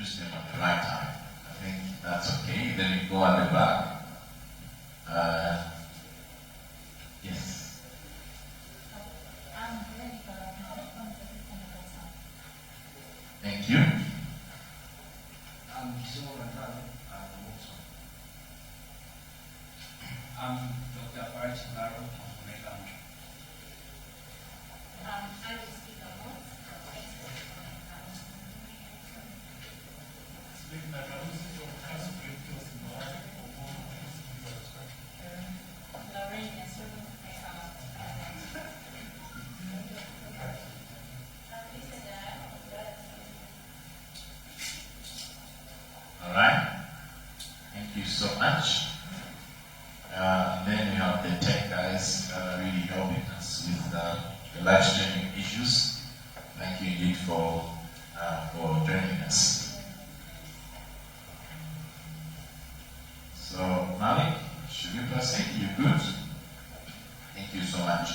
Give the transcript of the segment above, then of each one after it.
introduce them at the right time. I think that's okay. Then we go at the back. Yes. Thank you. I'm Dr. Chakwera from Malawi. I will speak about All right. Thank you so much. Then we have the tech guys really helping us with the live streaming issues. Thank you indeed for joining us. So, Malik, should we proceed? You good? Thank you so much.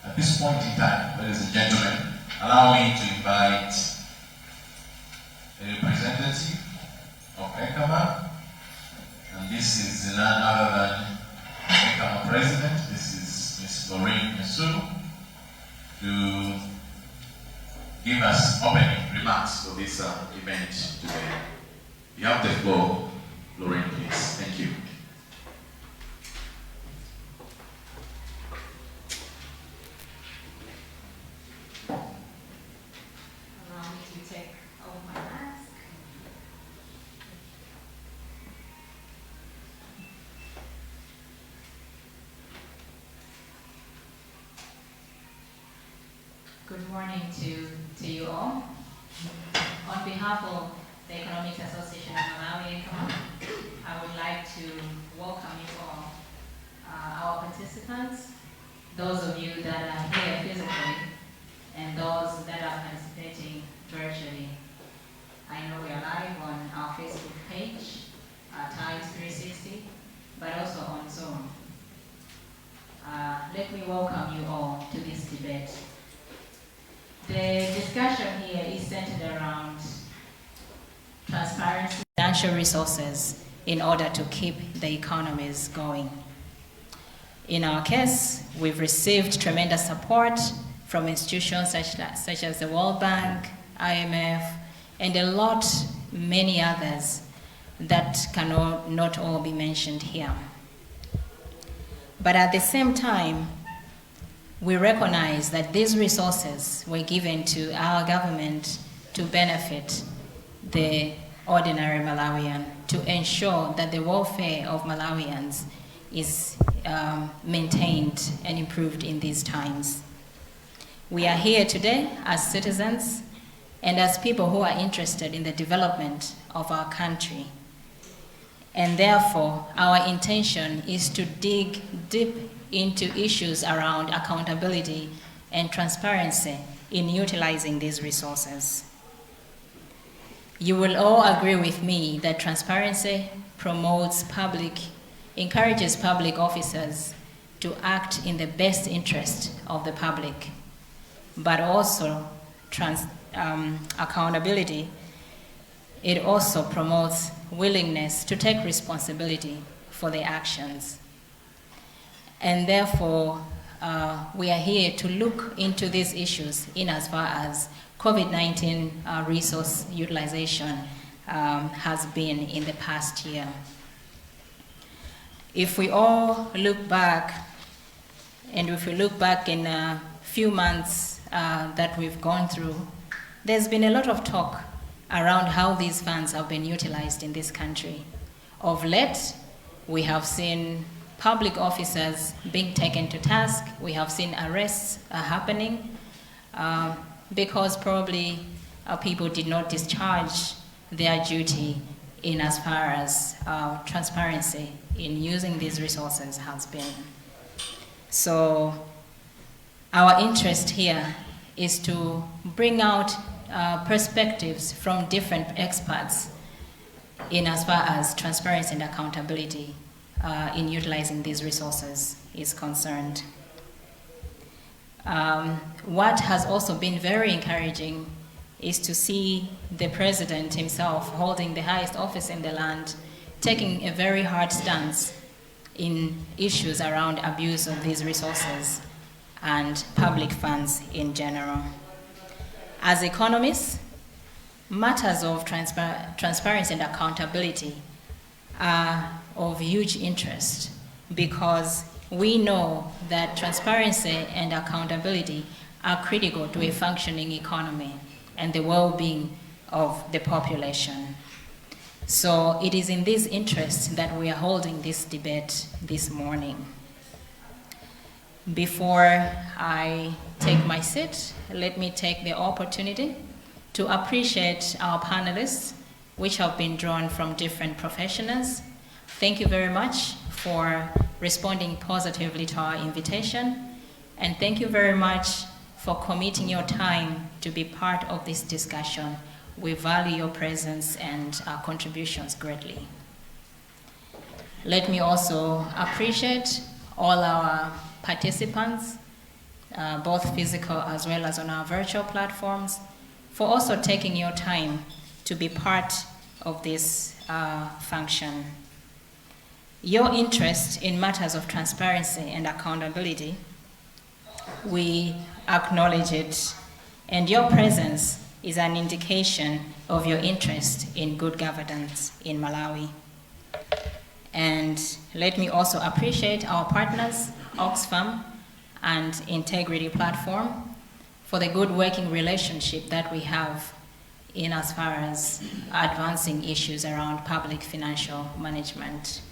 At this point in time, ladies and gentlemen, allow me to invite a representative of ECAMA, and this is none other than ECAMA President. This is Ms. Lorraine Mesulu, to give us opening remarks for this event today. You have the floor, Lorraine, please. Thank you. Good morning to you all. On behalf of the Economics Association of Malawi, I would like to welcome you all, our participants, those of you that are here physically, and those that are participating virtually. I know we are live on our Facebook page, Times 360, but also on Zoom. Let me welcome you all to this debate. The discussion here is centered around transparency, financial resources in order to keep the economies going. In our case, we've received tremendous support from institutions such as the World Bank, IMF, and many others that cannot not all be mentioned here. But at the same time, we recognize that these resources were given to our government to benefit the ordinary Malawian, to ensure that the welfare of Malawians is maintained and improved in these times. We are here today as citizens and as people who are interested in the development of our country. And therefore, our intention is to dig deep into issues around accountability and transparency in utilizing these resources. You will all agree with me that transparency encourages public officers to act in the best interest of the public, but also accountability. It also promotes willingness to take responsibility for their actions. And therefore, we are here to look into these issues in as far as COVID-19 resource utilization has been in the past year. If we all look back, and if we look back in a few months that we've gone through, there's been a lot of talk around how these funds have been utilized in this country. Of late, we have seen public officers being taken to task. We have seen arrests happening because probably people did not discharge their duty in as far as transparency in using these resources has been. So our interest here is to bring out perspectives from different experts in as far as transparency and accountability in utilizing these resources is concerned. What has also been very encouraging is to see the president himself, holding the highest office in the land, taking a very hard stance in issues around abuse of these resources and public funds in general. As economists, matters of transparency and accountability are of huge interest because we know that transparency and accountability are critical to a functioning economy and the well-being of the population. So it is in this interest that we are holding this debate this morning. Before I take my seat, let me take the opportunity to appreciate our panelists, which have been drawn from different professionals. Thank you very much for responding positively to our invitation, and thank you very much for committing your time to be part of this discussion. We value your presence and contributions greatly. Let me also appreciate all our participants, both physical as well as on our virtual platforms, for also taking your time to be part of this function. Your interest in matters of transparency and accountability, we acknowledge it, and your presence is an indication of your interest in good governance in Malawi. And let me also appreciate our partners, Oxfam and Integrity Platform, for the good working relationship that we have in as far as advancing issues around public financial management.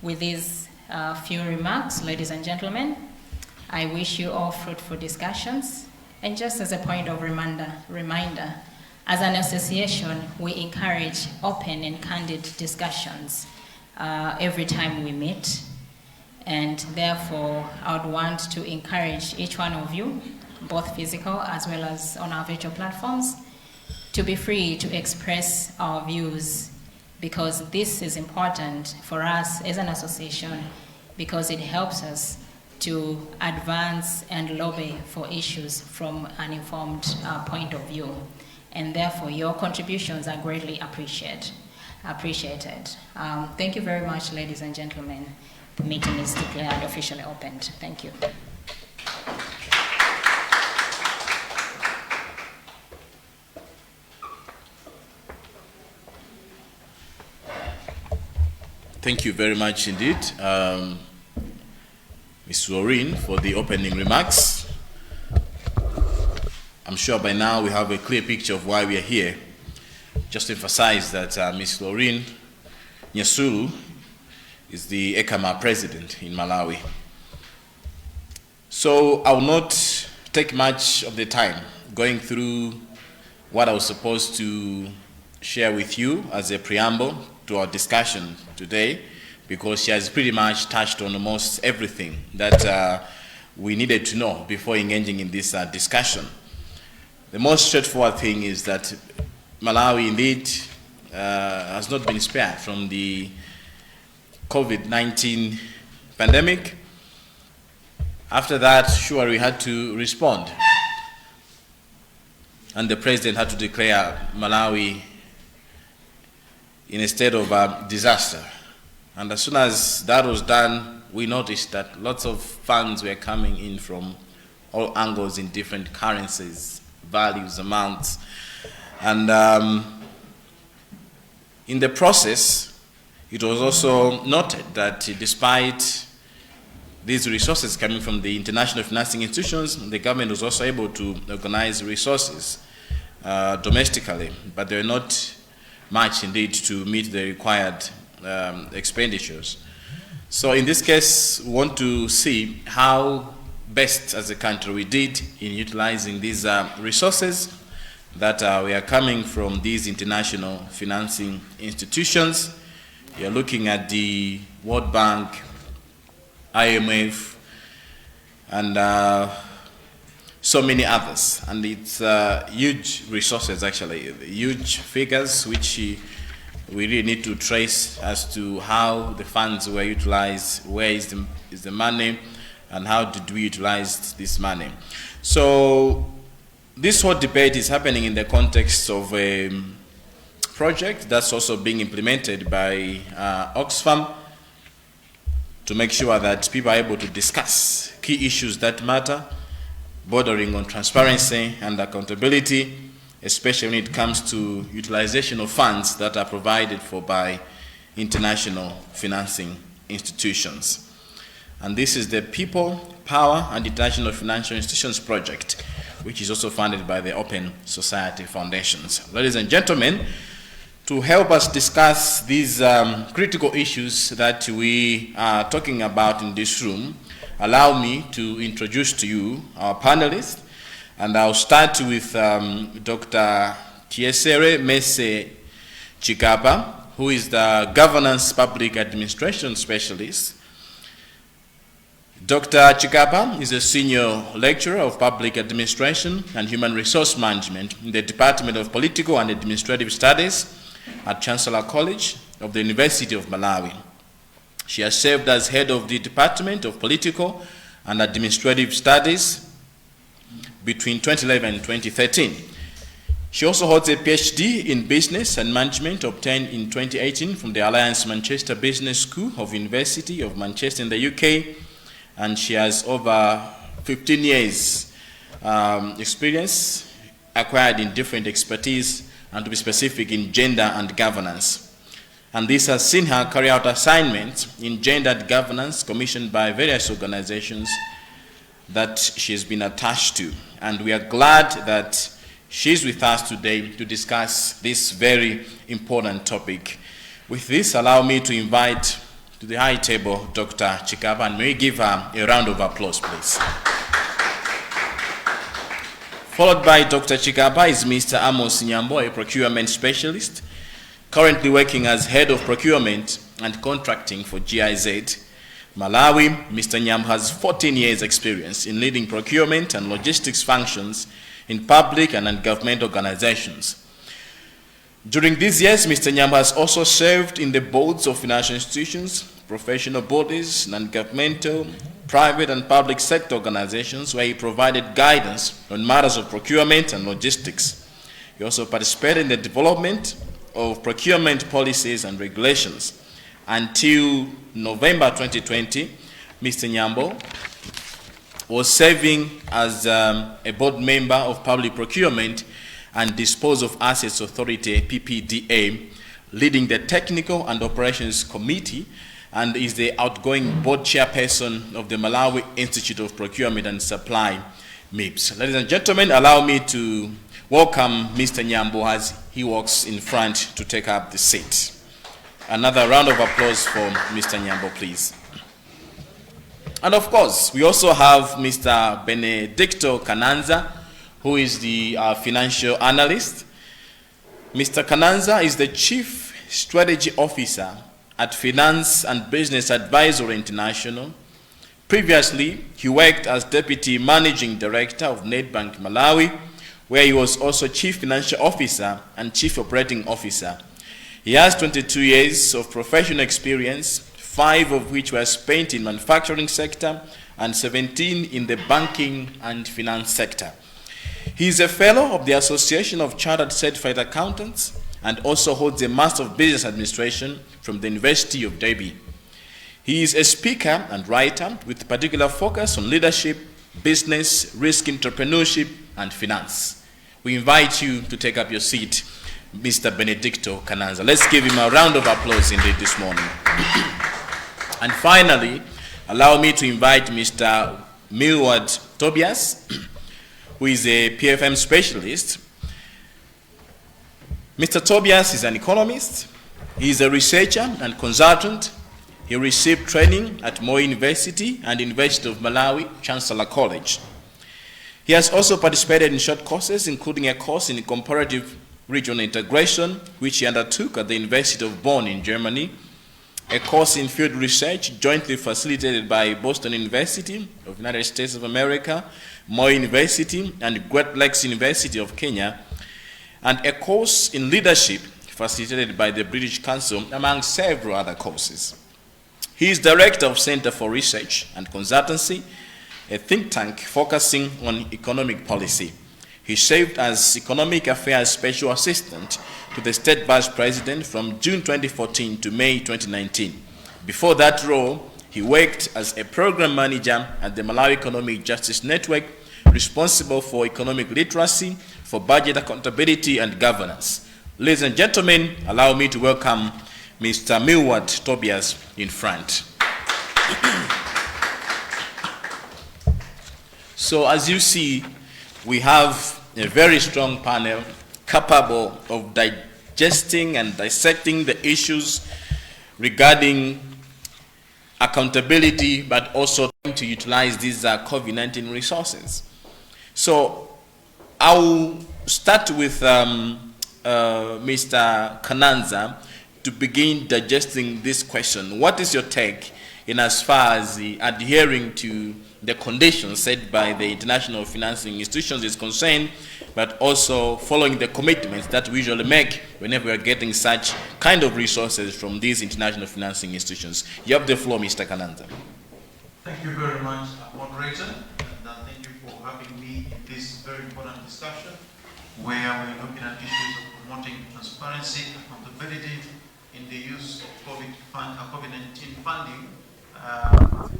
With these few remarks, ladies and gentlemen, I wish you all fruitful discussions. And just as a point of reminder, as an association, we encourage open and candid discussions every time we meet. And therefore, I would want to encourage each one of you, both physical as well as on our virtual platforms, to be free to express our views, because this is important for us as an association, because it helps us to advance and lobby for issues from an informed point of view. And therefore, your contributions are greatly appreciated. Thank you very much, ladies and gentlemen. The meeting is declared officially opened. Thank you. Thank you very much indeed, Ms. Laureen, for the opening remarks. I'm sure by now we have a clear picture of why we are here. Just to emphasize that Ms. Laureen Nyasulu is the ECAMA president in Malawi. So I will not take much of the time going through what I was supposed to share with you as a preamble to our discussion today, because she has pretty much touched on almost everything that we needed to know before engaging in this discussion. The most straightforward thing is that Malawi indeed has not been spared from the COVID-19 pandemic. After that, sure, we had to respond. And the president had to declare Malawi in a state of disaster. And as soon as that was done, we noticed that lots of funds were coming in from all angles in different currencies, values, amounts. And in the process, it was also noted that despite these resources coming from the international financing institutions, the government was also able to organize resources domestically, but they were not much indeed to meet the required expenditures. So in this case, we want to see how best as a country we did in utilizing these resources that we are coming from these international financing institutions. You're looking at the World Bank, IMF, and so many others. And it's huge resources, actually, huge figures which we really need to trace as to how the funds were utilized, where is the money, and how did we utilize this money. So this whole debate is happening in the context of a project that's also being implemented by Oxfam to make sure that people are able to discuss key issues that matter, bordering on transparency and accountability, especially when it comes to utilization of funds that are provided for by international financing institutions. And this is the People, Power and International Financial Institutions Project, which is also funded by the Open Society Foundations. Ladies and gentlemen, to help us discuss these critical issues that we are talking about in this room, allow me to introduce to you our panelists. And I'll start with Dr. Chiesere Mese Chikapa, who is the Governance Public Administration Specialist. Dr. Chikapa is a Senior Lecturer of Public Administration and Human Resource Management in the Department of Political and Administrative Studies at Chancellor College of the University of Malawi. She has served as head of the Department of Political and Administrative Studies between 2011 and 2013. She also holds a PhD in Business and Management obtained in 2018 from the Alliance Manchester Business School of University of Manchester in the UK, and she has over 15 years experience acquired in different expertise, and to be specific, in gender and governance. And this has seen her carry out assignments in gendered governance commissioned by various organizations that she has been attached to. And we are glad that she's with us today to discuss this very important topic. With this, allow me to invite to the high table Dr. Chikapa, and may we give her a round of applause, please. Followed by Dr. Chikapa is Mr. Amos Nyambo, a procurement specialist, currently working as head of procurement and contracting for GIZ Malawi. Mr. Nyambo has 14 years experience in leading procurement and logistics functions in public and non-government organizations. During these years, Mr. Nyambo has also served in the boards of financial institutions, professional bodies, non-governmental, private and public sector organizations, where he provided guidance on matters of procurement and logistics. He also participated in the development of procurement policies and regulations. Until November 2020, Mr. Nyambo was serving as a board member of Public Procurement and Dispose of Assets Authority, PPDA, leading the Technical and Operations Committee, and is the outgoing board chairperson of the Malawi Institute of Procurement and Supply, MIPS. Ladies and gentlemen, allow me to welcome Mr. Nyambo as he walks in front to take up the seat. Another round of applause for Mr. Nyambo, please. And of course, we also have Mr. Benedicto Cananza, who is the financial analyst. Mr. Cananza is the Chief Strategy Officer at Finance and Business Advisory International. Previously, he worked as Deputy Managing Director of Nedbank Malawi, where he was also Chief Financial Officer and Chief Operating Officer. He has 22 years of professional experience, 5 of which were spent in manufacturing sector and 17 in the banking and finance sector. He is a fellow of the Association of Chartered Certified Accountants and also holds a Master of Business Administration from the University of Derby. He is a speaker and writer with particular focus on leadership, business, risk entrepreneurship, and finance. We invite you to take up your seat, Mr. Benedicto Cananza. Let's give him a round of applause indeed this morning. And finally, allow me to invite Mr. Milward Tobias, who is a PFM specialist. Mr. Tobias is an economist. He is a researcher and consultant. He received training at Moi University and University of Malawi, Chancellor College. He has also participated in short courses, including a course in comparative regional integration, which he undertook at the University of Bonn in Germany, a course in field research jointly facilitated by Boston University of the United States of America, Moi University, and Great Lakes University of Kenya, and a course in leadership facilitated by the British Council, among several other courses. He is director of Center for Research and Consultancy, a think tank focusing on economic policy. He served as Economic Affairs Special Assistant to the State Vice President from June 2014 to May 2019. Before that role, he worked as a program manager at the Malawi Economic Justice Network, responsible for economic literacy, for budget accountability and governance. Ladies and gentlemen, allow me to welcome Mr. Milward Tobias in front. So as you see, we have a very strong panel capable of digesting and dissecting the issues regarding accountability, but also trying to utilize these COVID-19 resources. So I'll start with Mr. Kananza to begin digesting this question. What is your take in as far as the adhering to the conditions set by the international financing institutions is concerned, but also following the commitments that we usually make whenever we are getting such kind of resources from these international financing institutions? You have the floor, Mr. Kananza. Thank you very much, moderator, and thank you for having me in this very important discussion where we're looking at issues of promoting transparency and accountability in the use of COVID-19 funding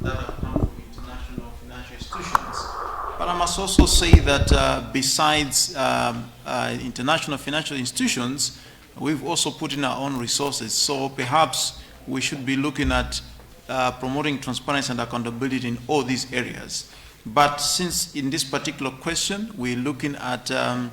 that have come from international financial institutions. But I must also say that besides international financial institutions, we've also put in our own resources. So perhaps we should be looking at promoting transparency and accountability in all these areas. But since in this particular question, we're looking at a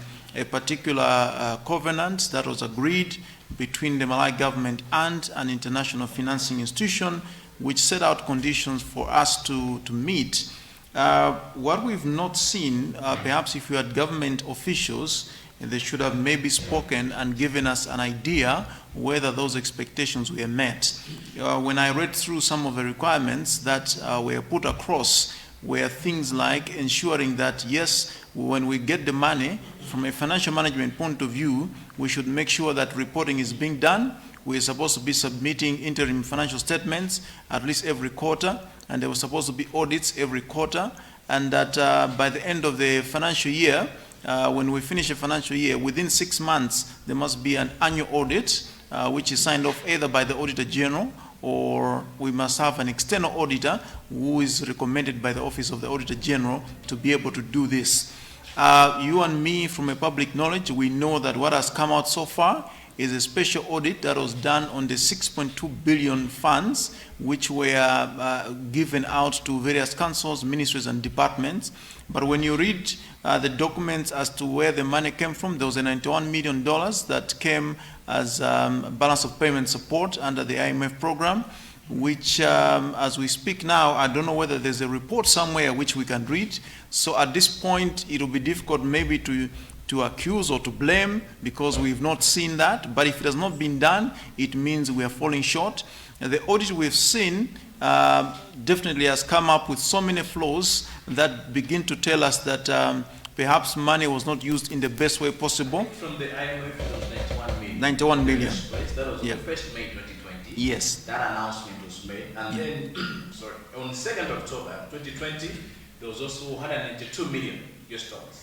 particular covenant that was agreed between the Malawi government and an international financing institution, which set out conditions for us to meet. What we've not seen, perhaps if we had government officials, they should have maybe spoken and given us an idea whether those expectations were met. When I read through some of the requirements that were put across, were things like ensuring that, yes, when we get the money, from a financial management point of view, we should make sure that reporting is being done. We're supposed to be submitting interim financial statements at least every quarter, and there were supposed to be audits every quarter, and that by the end of the financial year, when we finish a financial year, within 6 months, there must be an annual audit, which is signed off either by the Auditor General, or we must have an external auditor who is recommended by the Office of the Auditor General to be able to do this. You and me, from a public knowledge, we know that what has come out so far is a special audit that was done on the 6.2 billion funds which were given out to various councils, ministries, and departments. But when you read the documents as to where the money came from, there was a $91 million that came as balance of payment support under the IMF program, which as we speak now, I don't know whether there's a report somewhere which we can read. So at this point, it will be difficult maybe to accuse or to blame because we've not seen that. But if it has not been done, it means we are falling short. The audit we've seen definitely has come up with so many flaws that begin to tell us that perhaps money was not used in the best way possible. From the IMF, it was 91 million. 91 million. Right? That was Yeah. on the 1st May 2020. Yes. That announcement was made. And Yeah. then, sorry, on 2nd October 2020, there was also $192 million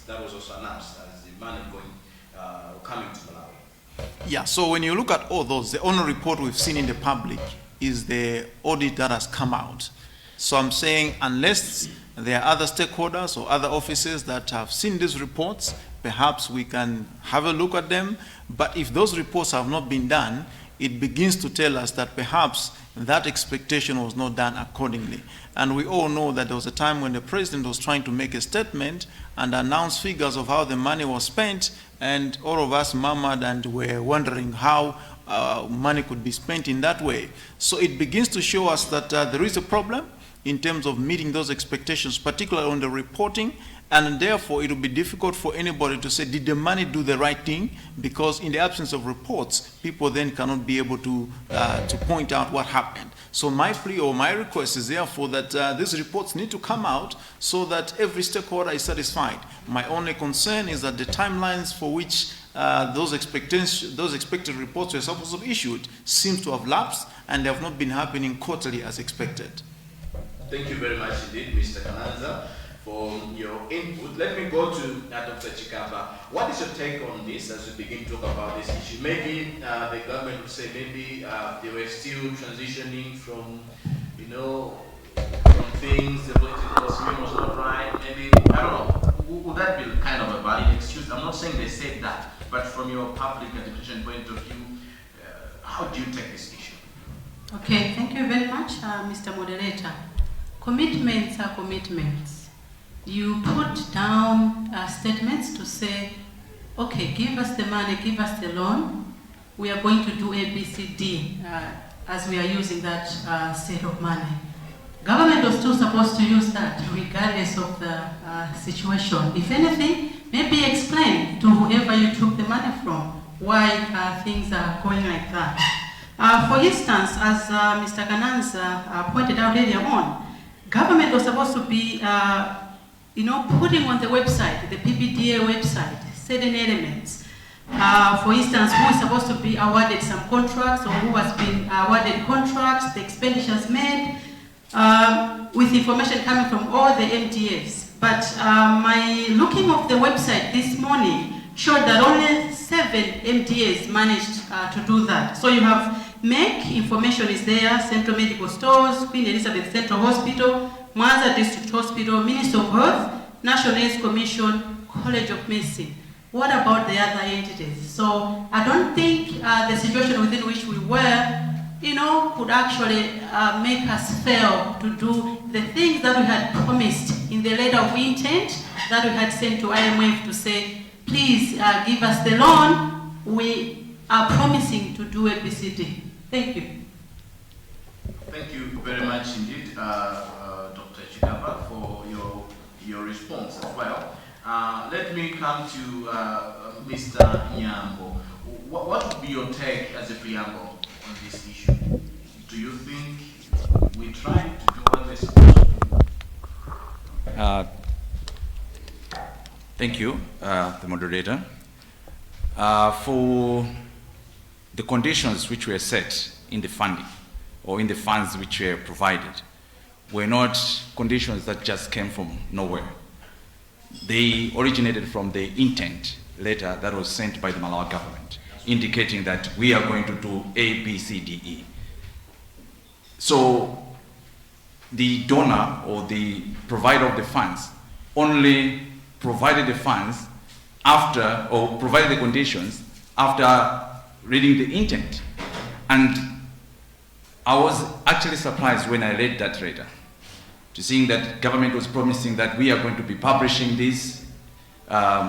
that was also announced as the money coming to Malawi. Yeah, so when you look at all those, the only report we've seen in the public is the audit that has come out. So I'm saying unless there are other stakeholders or other offices that have seen these reports, perhaps we can have a look at them. But if those reports have not been done, it begins to tell us that perhaps that expectation was not done accordingly. And we all know that there was a time when the president was trying to make a statement and announce figures of how the money was spent, and all of us murmured and were wondering how money could be spent in that way. So it begins to show us that there is a problem in terms of meeting those expectations, particularly on the reporting, and therefore it will be difficult for anybody to say, did the money do the right thing? Because in the absence of reports, people then cannot be able to point out what happened. So my plea or my request is therefore that these reports need to come out so that every stakeholder is satisfied. My only concern is that the timelines for which those expected reports were supposed to be issued seem to have lapsed and they have not been happening quarterly as expected. Thank you very much indeed, Mr. Kananza, for your input. Let me go to Dr. Chikapa. What is your take on this as we begin to talk about this issue? Maybe the government would say maybe they were still transitioning from, from things, the political scheme was not right. Maybe, I don't know, would that be kind of a valid excuse? I'm not saying they said that, but from your public education point of view, how do you take this issue? Okay, thank you very much, Mr. Moderator. Commitments are commitments. You put down statements to say, okay, give us the money, give us the loan. We are going to do A, B, C, D as we are using that set of money. Government was still supposed to use that regardless of the situation. If anything, maybe explain to whoever you took the money from why things are going like that. For instance, as Mr. Kananza pointed out earlier on, government was supposed to be, putting on the website, the PPDA website, certain elements. For instance, who is supposed to be awarded some contracts or who has been awarded contracts, the expenditures made, with information coming from all the MDAs. But my looking of the website this morning showed that only 7 MDAs managed to do that. So you have MEC, information is there, Central Medical Stores, Queen Elizabeth Central Hospital, Mwanza District Hospital, Ministry of Health, National AIDS Commission, College of Medicine. What about the other entities? So I don't think the situation within which we were, could actually make us fail to do the things that we had promised in the letter of intent that we had sent to IMF to say, please give us the loan. We are promising to do ABCD. Thank you. Thank you very much indeed, Dr. Chikapa, for your response as well. Let me come to Mr. Nyambo. What would be your take as a preamble on this issue? Do you think we tried to do what we're supposed to do? Thank you, the moderator. For the conditions which were set in the funding or in the funds which were provided were not conditions that just came from nowhere. They originated from the intent letter that was sent by the Malawi government, indicating that we are going to do A, B, C, D, E. So the donor or the provider of the funds only provided the funds after, or provided the conditions after reading the intent. And I was actually surprised when I read that letter, to seeing that government was promising that we are going to be publishing this,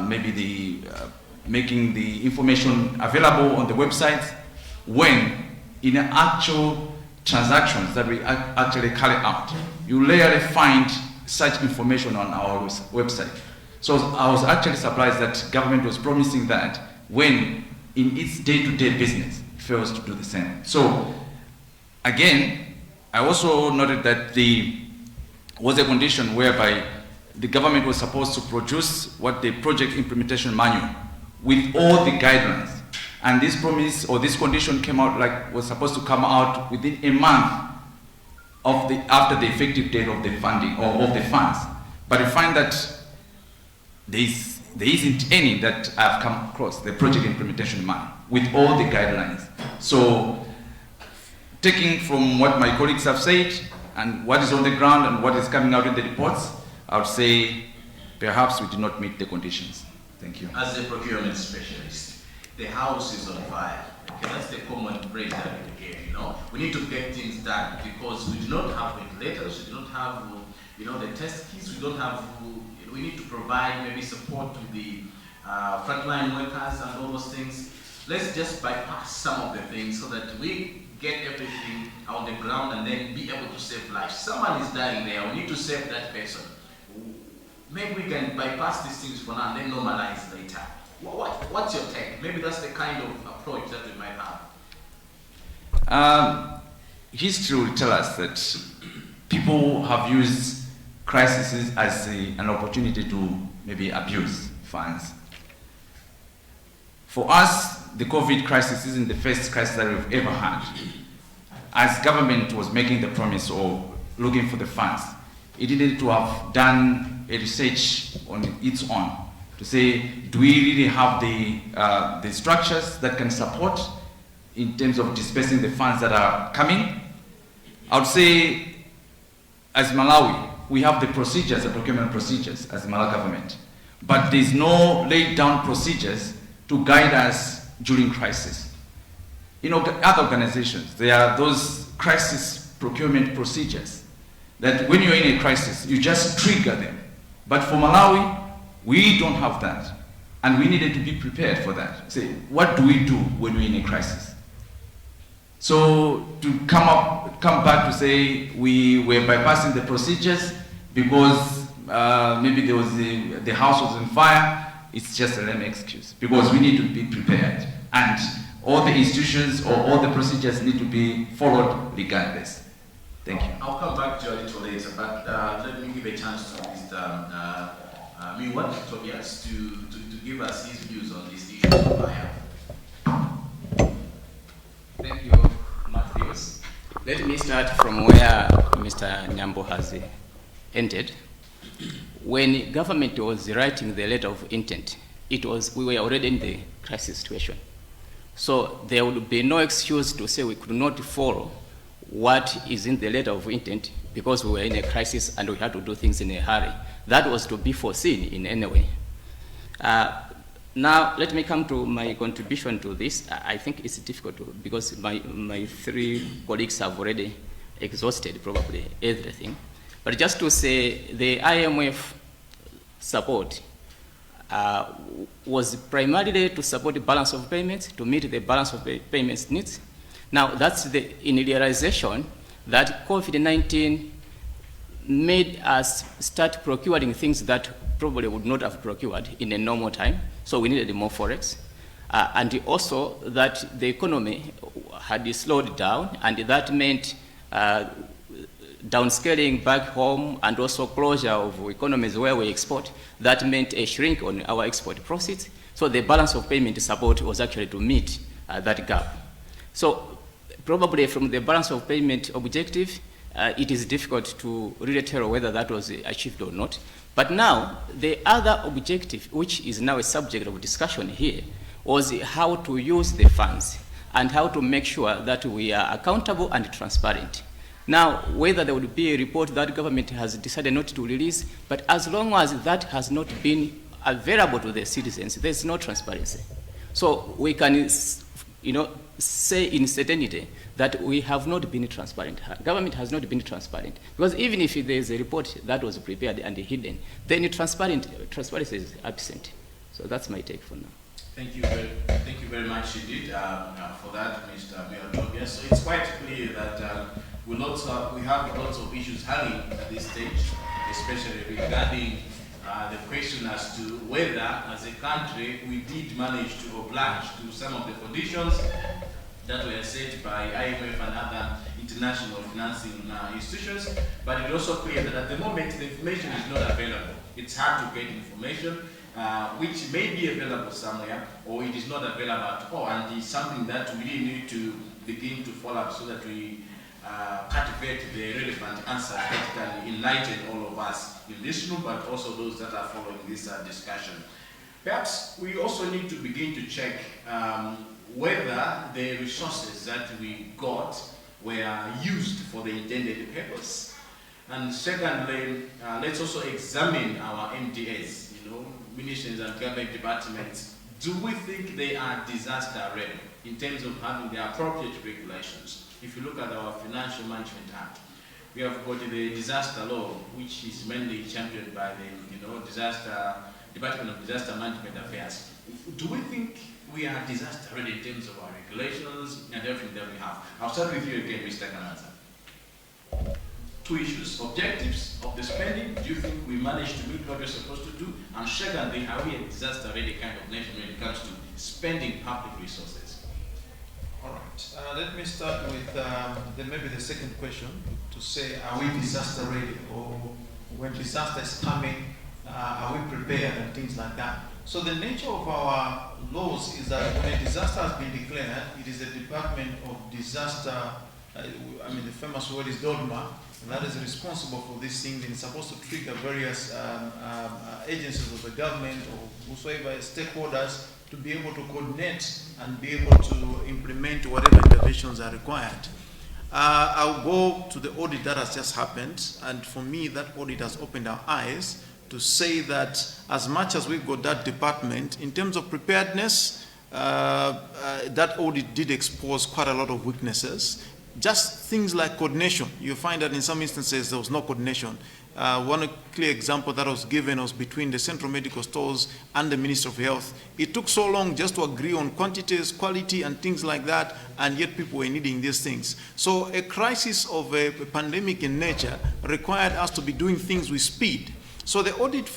making the information available on the website, when in actual transactions that we actually carry out, you rarely find such information on our website. So I was actually surprised that government was promising that when in its day-to-day business it fails to do the same. So again, I also noted that there was a condition whereby the government was supposed to produce what the project implementation manual with all the guidelines. And this promise or this condition came out was supposed to come out within a month of after the effective date of the funding or of the funds. But I find that there isn't any that I've come across, the project implementation manual with all the guidelines. So taking from what my colleagues have said and what is on the ground and what is coming out in the reports, I would say perhaps we did not meet the conditions. Thank you. As a procurement specialist, the house is on fire. Okay, that's the common phrase that we hear, We need to get things done because we do not have ventilators, we do not have, the test kits, we need to provide maybe support to the frontline workers and all those things. Let's just bypass some of the things so that we get everything on the ground and then be able to save lives. Someone is dying there, we need to save that person. Maybe we can bypass these things for now and then normalize later. What's your take? Maybe that's the kind of approach that we might have. History will tell us that people have used crises as an opportunity to maybe abuse funds. For us, the COVID crisis isn't the first crisis that we've ever had. As government was making the promise of looking for the funds, it needed to have done a research on its own to say, do we really have the structures that can support in terms of dispersing the funds that are coming? I would say, as Malawi, we have the procedures, the procurement procedures as the Malawi government, but there's no laid down procedures to guide us during crisis. In other organizations, there are those crisis procurement procedures that when you're in a crisis, you just trigger them. But for Malawi, we don't have that. And we needed to be prepared for that. Say, what do we do when we're in a crisis? So to come back to say we were bypassing the procedures because maybe there was the house was on fire, it's just a lame excuse, because we need to be prepared. And all the institutions or all the procedures need to be followed regardless. Thank you. I'll come back to you a little later, but let me give a chance to Mr. Mibawa, Tobias, to give us his views on this issue of fire. Thank you, Matthews. Let me start from where Mr. Nyambo has ended. When government was writing the letter of intent, we were already in the crisis situation. So there would be no excuse to say we could not follow what is in the letter of intent because we were in a crisis and we had to do things in a hurry. That was to be foreseen in any way. Now, let me come to my contribution to this. I think it's difficult because my three colleagues have already exhausted probably everything. But just to say the IMF support was primarily to support the balance of payments, to meet the balance of payments needs. Now, that's in realization that COVID-19 made us start procuring things that probably would not have procured in a normal time. So we needed more forex. And also that the economy had slowed down, and that meant downscaling back home and also closure of economies where we export. That meant a shrink on our export profits. So the balance of payment support was actually to meet that gap. So probably from the balance of payment objective, it is difficult to really tell whether that was achieved or not. But now, the other objective, which is now a subject of discussion here, was how to use the funds and how to make sure that we are accountable and transparent. Now, whether there would be a report that government has decided not to release, but as long as that has not been available to the citizens, there's no transparency. So we can, say in certainty that we have not been transparent. Government has not been transparent. Because even if there is a report that was prepared and hidden, then transparency is absent. So that's my take for now. Thank you very much indeed for that, Mr. Mibawa. So it's quite clear that we have lots of issues hanging at this stage, especially regarding the question as to whether, as a country, we did manage to oblige to some of the conditions that were set by IMF and other international financing institutions. But it's also clear that at the moment the information is not available. It's hard to get information which may be available somewhere, or it is not available at all, and it's something that we really need to begin to follow up so that we cultivate the relevant answers that can enlighten all of us in this room, but also those that are following this discussion. Perhaps we also need to begin to check whether the resources that we got were used for the intended purpose. And secondly, let's also examine our MDAs, ministries and government departments. Do we think they are disaster ready in terms of having the appropriate regulations? If you look at our Financial Management Act, we have got the disaster law, which is mainly championed by the Department of Disaster Management Affairs. Do we think we are disaster ready in terms of our regulations and everything that we have? I'll start with you again, Mr. Kananza. Two issues: objectives of the spending. Do you think we managed to meet what we're supposed to do? And secondly, are we a disaster ready kind of nation when it comes to spending public resources? All right. Let me start with maybe the second question, to say, are we disaster ready, or when disaster is coming, are we prepared and things like that? So the nature of our laws is that when a disaster has been declared, it is the Department of Disaster, the famous word is DODMA, that is responsible for these things, and it's supposed to trigger various agencies of the government or whosoever stakeholders to be able to coordinate and be able to implement whatever interventions are required. I'll go to the audit that has just happened, and for me that audit has opened our eyes to say that as much as we've got that department, in terms of preparedness, that audit did expose quite a lot of weaknesses. Just things like coordination. You find that in some instances there was no coordination. One clear example that was given was between the Central Medical Stores and the Ministry of Health. It took so long just to agree on quantities, quality, and things like that, and yet people were needing these things. So a crisis of a pandemic in nature required us to be doing things with speed. So the audit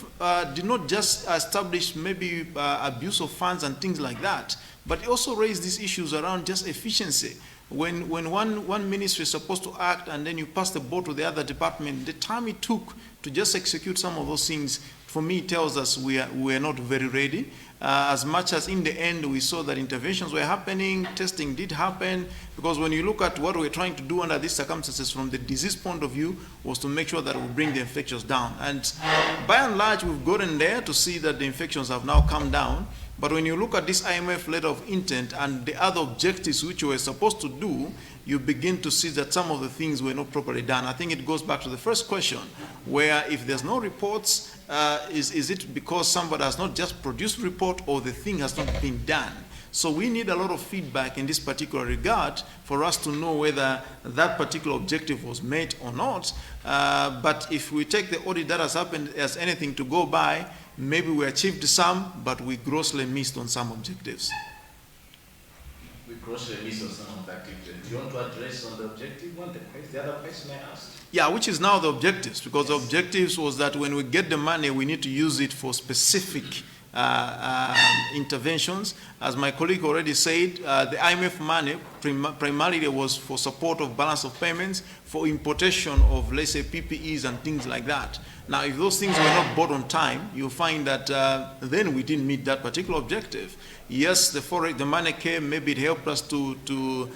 did not just establish maybe abuse of funds and things like that, but it also raised these issues around just efficiency. When one ministry is supposed to act and then you pass the ball to the other department, the time it took to just execute some of those things, for me, tells us we are not very ready. As much as in the end we saw that interventions were happening, testing did happen, because when you look at what we're trying to do under these circumstances from the disease point of view was to make sure that we bring the infections down. And by and large, we've gotten there to see that the infections have now come down. But when you look at this IMF letter of intent and the other objectives which we were supposed to do, you begin to see that some of the things were not properly done. I think it goes back to the first question, where if there's no reports, is it because somebody has not just produced a report or the thing has not been done? So we need a lot of feedback in this particular regard for us to know whether that particular objective was met or not. But if we take the audit that has happened as anything to go by, maybe we achieved some, but we grossly missed on some objectives. We grossly missed on some objectives. Do you want to address on the objective one, the other question I asked? Yeah, which is now the objectives, because the objectives was that when we get the money, we need to use it for specific interventions. As my colleague already said, the IMF money primarily was for support of balance of payments, for importation of, let's say, PPEs and things like that. Now, if those things were not bought on time, you'll find that then we didn't meet that particular objective. Yes, the money came, maybe it helped us to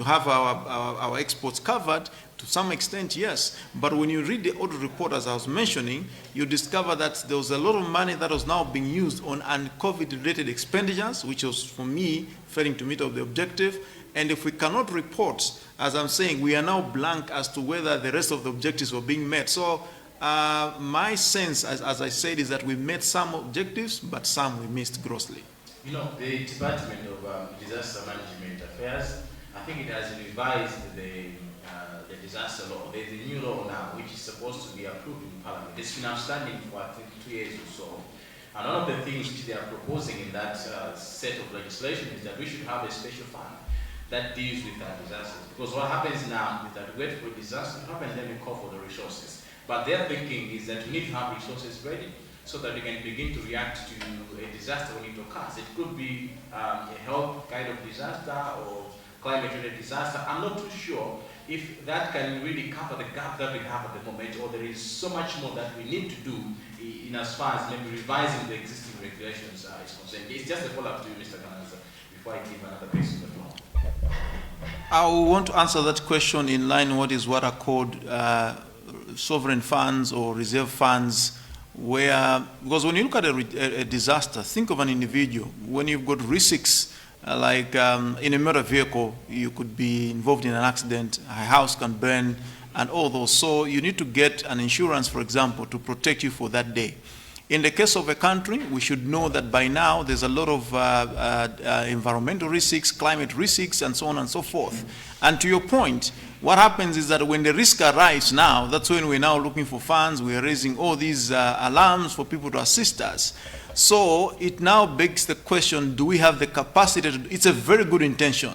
have our exports covered. To some extent, yes. But when you read the audit report, as I was mentioning, you discover that there was a lot of money that was now being used on COVID-related expenditures, which was, for me, failing to meet up the objective. And if we cannot report, as I'm saying, we are now blank as to whether the rest of the objectives were being met. So my sense, as I said, is that we met some objectives, but some we missed grossly. You know, the Department of Disaster Management Affairs, I think it has revised the disaster law. There's a new law now which is supposed to be approved in Parliament. It's been outstanding for I think 2 years or so. And one of the things which they are proposing in that set of legislation is that we should have a special fund that deals with disasters. Because what happens now is that we wait for a disaster to happen and then we call for the resources. But their thinking is that we need to have resources ready so that we can begin to react to a disaster when it occurs. It could be a health kind of disaster or climate-related disaster. I'm not too sure if that can really cover the gap that we have at the moment, or there is so much more that we need to do in as far as maybe revising the existing regulations is concerned. It's just a follow-up to you, Mr. Gananza, before I give another person the floor. I want to answer that question in line with what are called sovereign funds or reserve funds, because when you look at a disaster, think of an individual. When you've got risks, like in a motor vehicle, you could be involved in an accident, a house can burn, and all those. So you need to get an insurance, for example, to protect you for that day. In the case of a country, we should know that by now there's a lot of environmental risks, climate risks, and so on and so forth. And to your point, what happens is that when the risk arrives now, that's when we're now looking for funds, we're raising all these alarms for people to assist us. So it now begs the question, do we have the capacity to, it's a very good intention,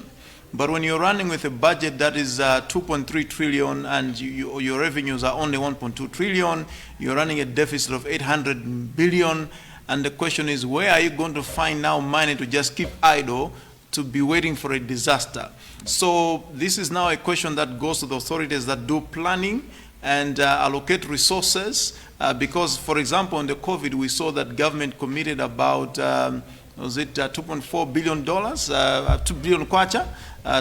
but when you're running with a budget that is 2.3 trillion and your revenues are only 1.2 trillion, you're running a deficit of 800 billion, and the question is, where are you going to find now money to just keep idle to be waiting for a disaster? So this is now a question that goes to the authorities that do planning and allocate resources because, for example, in the COVID, we saw that government committed about, was it $2.4 billion, 2 billion kwacha,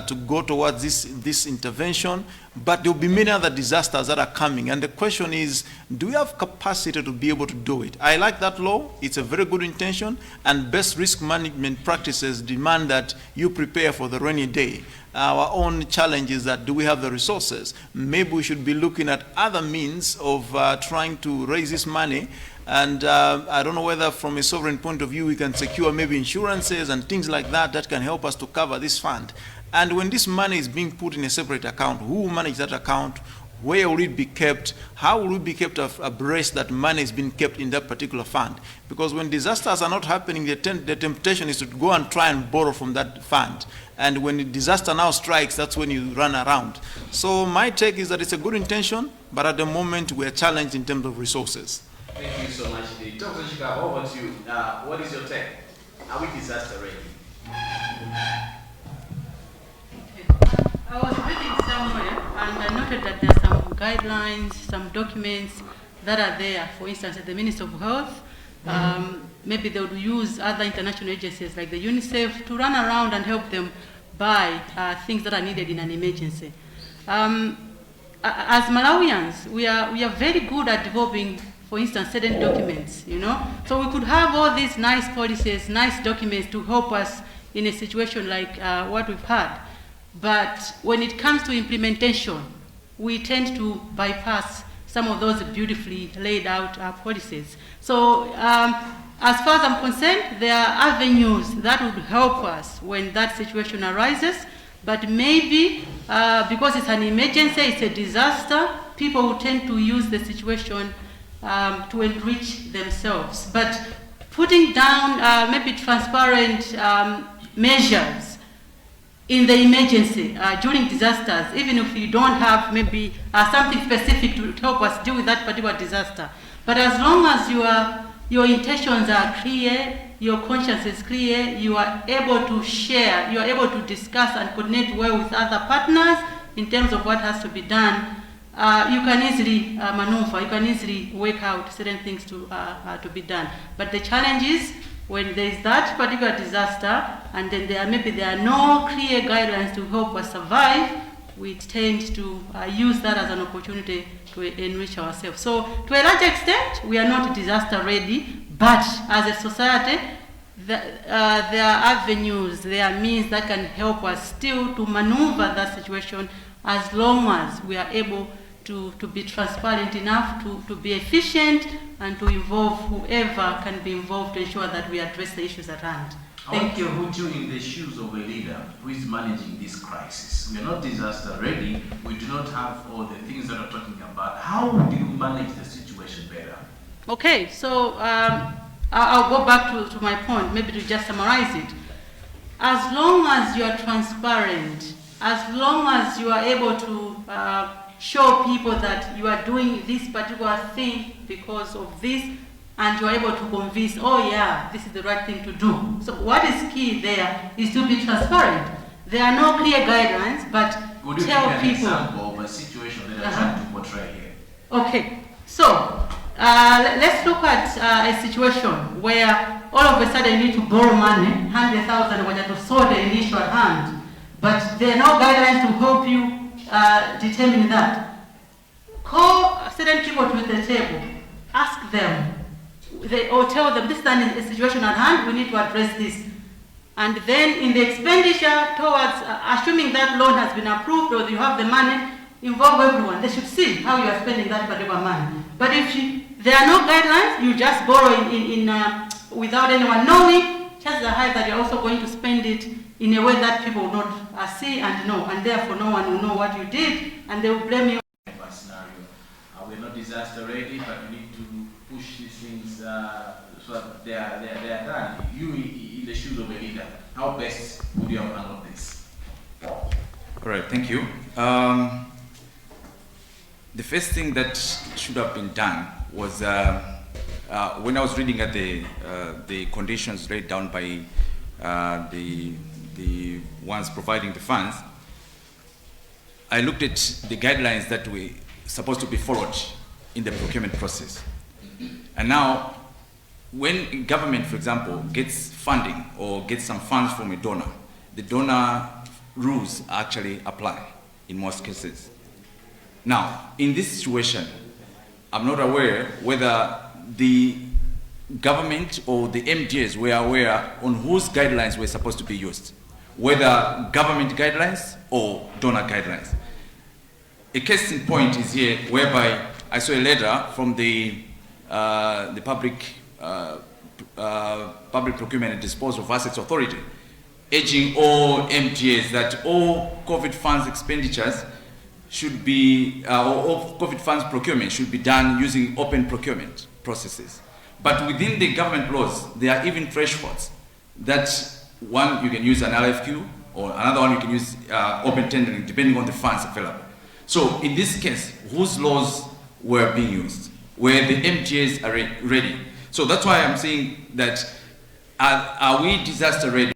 to go towards this intervention, but there will be many other disasters that are coming. And the question is, do we have capacity to be able to do it? I like that law. It's a very good intention, and best risk management practices demand that you prepare for the rainy day. Our own challenge is that, do we have the resources? Maybe we should be looking at other means of trying to raise this money. And I don't know whether from a sovereign point of view we can secure maybe insurances and things like that that can help us to cover this fund. And when this money is being put in a separate account, who will manage that account? Where will it be kept? How will it be kept abreast that money is being kept in that particular fund? Because when disasters are not happening, the temptation is to go and try and borrow from that fund. And when the disaster now strikes, that's when you run around. So my take is that it's a good intention, but at the moment we are challenged in terms of resources. Thank you so much. Dr. Chicago, over to you. What is your take? Are we disaster ready? I was reading somewhere, and I noted that there are some guidelines, some documents that are there. For instance, at the Ministry of Health, maybe they would use other international agencies like the UNICEF to run around and help them buy things that are needed in an emergency. As Malawians, we are very good at developing, for instance, certain documents, you know. So we could have all these nice policies, nice documents to help us in a situation like what we've had. But when it comes to implementation, we tend to bypass some of those beautifully laid out policies. So as far as I'm concerned, there are avenues that would help us when that situation arises. But maybe because it's an emergency, it's a disaster, people will tend to use the situation to enrich themselves. But putting down maybe transparent measures in the emergency, during disasters, even if you don't have maybe something specific to help us deal with that particular disaster. But as long as your intentions are clear, your conscience is clear, you are able to share, you are able to discuss and coordinate well with other partners in terms of what has to be done, you can easily maneuver, you can easily work out certain things to be done. But the challenge is, when there is that particular disaster, and then there are no clear guidelines to help us survive, we tend to use that as an opportunity to enrich ourselves. So to a large extent, we are not disaster ready, but as a society, there are avenues, there are means that can help us still to maneuver that situation, as long as we are able to be transparent enough, to be efficient, and to involve whoever can be involved to ensure that we address the issues at hand. Thank you. Put you in the shoes of a leader who is managing this crisis. We are not disaster ready. We do not have all the things that I'm talking about. How do you manage the situation better? Okay, so I'll go back to my point, maybe to just summarize it. As long as you are transparent, as long as you are able to show people that you are doing this particular thing because of this, and you are able to convince, oh yeah, this is the right thing to do. So what is key there is to be transparent. There are no clear guidelines, but tell people. Example of a situation that I'm trying to portray here. Okay, so let's look at a situation where all of a sudden you need to borrow money, 100,000 when you sort the initial hand, but there are no guidelines to help you determine that. Call certain people to the table, ask them, or tell them this is a situation at hand, we need to address this. And then in the expenditure towards, assuming that loan has been approved or you have the money, involve everyone. They should see how you are spending that particular money. But if there are no guidelines, you just borrow without anyone knowing, chances are high that you're also going to spend it in a way that people will not see and know, and therefore no one will know what you did, and they will blame you. Scenario. We're not disaster ready, but we need to push these things so that they are done. You, in the shoes of a leader, how best would you have handled this? All right, thank you. The first thing that should have been done was when I was reading at the conditions laid down by the ones providing the funds, I looked at the guidelines that were supposed to be followed in the procurement process. And now, when government, for example, gets funding or gets some funds from a donor, the donor rules actually apply in most cases. Now, in this situation, I'm not aware whether the government or the MDAs were aware on whose guidelines were supposed to be used, whether government guidelines or donor guidelines. A case in point is here whereby I saw a letter from the Public Procurement and Disposal of Assets Authority urging all MDAs that all COVID funds expenditures should be, or all COVID funds procurement should be done using open procurement processes. But within the government laws, there are even thresholds that one, you can use an LFQ, or another one you can use open tendering, depending on the funds available. So in this case, whose laws were being used? Where the MDAs are ready? So that's why I'm saying that are we disaster ready?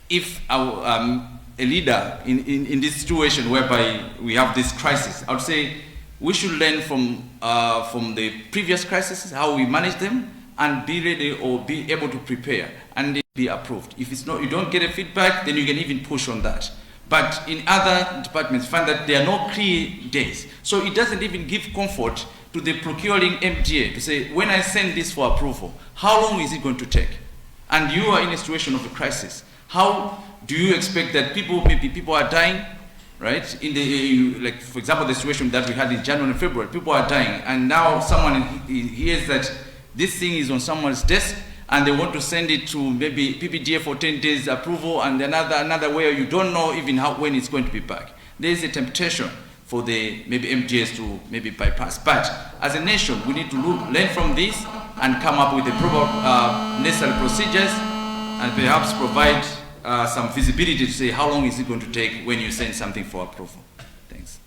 If a leader in this situation whereby we have this crisis, I would say we should learn from the previous crises, how we manage them, and be ready or be able to prepare and be approved. If it's not, you don't get a feedback, then you can even push on that. But in other departments, find that there are no clear days. So it doesn't even give comfort to the procuring MDA to say, when I send this for approval, how long is it going to take? And you are in a situation of a crisis. How do you expect that maybe people are dying, right? In the, like, for example, the situation that we had in January and February, people are dying, and now someone hears that this thing is on someone's desk, and they want to send it to maybe PPDA for 10 days approval, and another way you don't know even when it's going to be back. There is a temptation for the maybe MDAs to maybe bypass. But as a nation, we need to learn from this and come up with the proper necessary procedures, and perhaps provide some visibility to say how long is it going to take when you send something for approval. Thanks.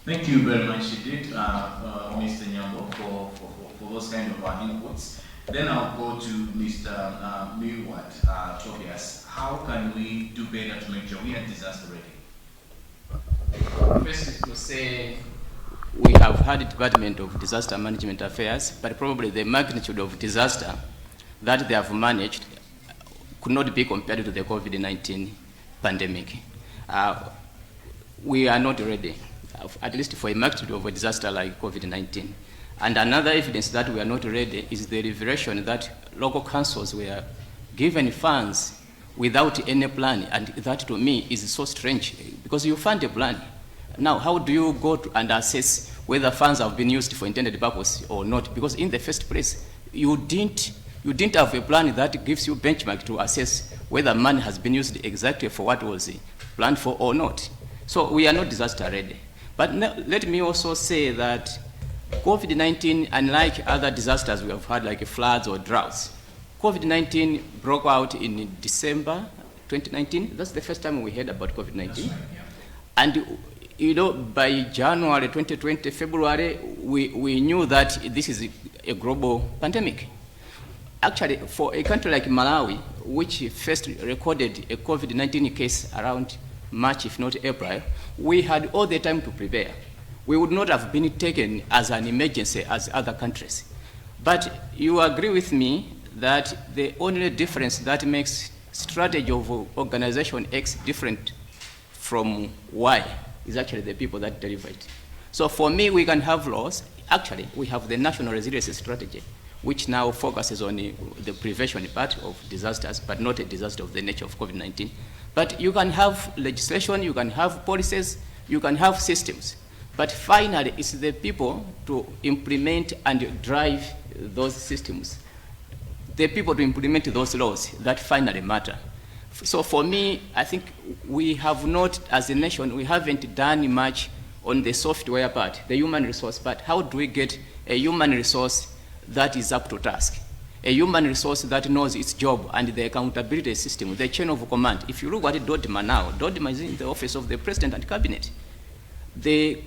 Thank you very much indeed, Mr. Nyambo, for those kind of inputs. Then I'll go to Mr. Mibawa Tobias. How can we do better to make sure we are disaster ready? First is to say we have had a Department of Disaster Management Affairs, but probably the magnitude of disaster that they have managed could not be compared to the COVID-19 pandemic. We are not ready, at least for a magnitude of a disaster like COVID-19. And another evidence that we are not ready is the revelation that local councils were given funds without any plan, and that to me is so strange, because you fund a plan. Now, how do you go and assess whether funds have been used for intended purpose or not? Because in the first place, you didn't have a plan that gives you benchmark to assess whether money has been used exactly for what was planned for or not. So we are not disaster ready. But let me also say that COVID-19, unlike other disasters we have had like floods or droughts, COVID-19 broke out in December 2019. That's the first time we heard about COVID-19. Right, yeah. And you know, by January 2020, February, we knew that this is a global pandemic. Actually, for a country like Malawi, which first recorded a COVID-19 case around March, if not April, we had all the time to prepare. We would not have been taken as an emergency as other countries. But you agree with me that the only difference that makes strategy of organization X different from Y is actually the people that deliver it. So for me, we can have laws. Actually, we have the National Resilience Strategy, which now focuses on the prevention part of disasters, but not a disaster of the nature of COVID-19. But you can have legislation, you can have policies, you can have systems. But finally, it's the people to implement and drive those systems, the people to implement those laws that finally matter. So for me, I think we have not, as a nation, we haven't done much on the software part, the human resource part. How do we get a human resource that is up to task? A human resource that knows its job and the accountability system, the chain of command. If you look at Dodima now, Dodima is in the office of the President and Cabinet. The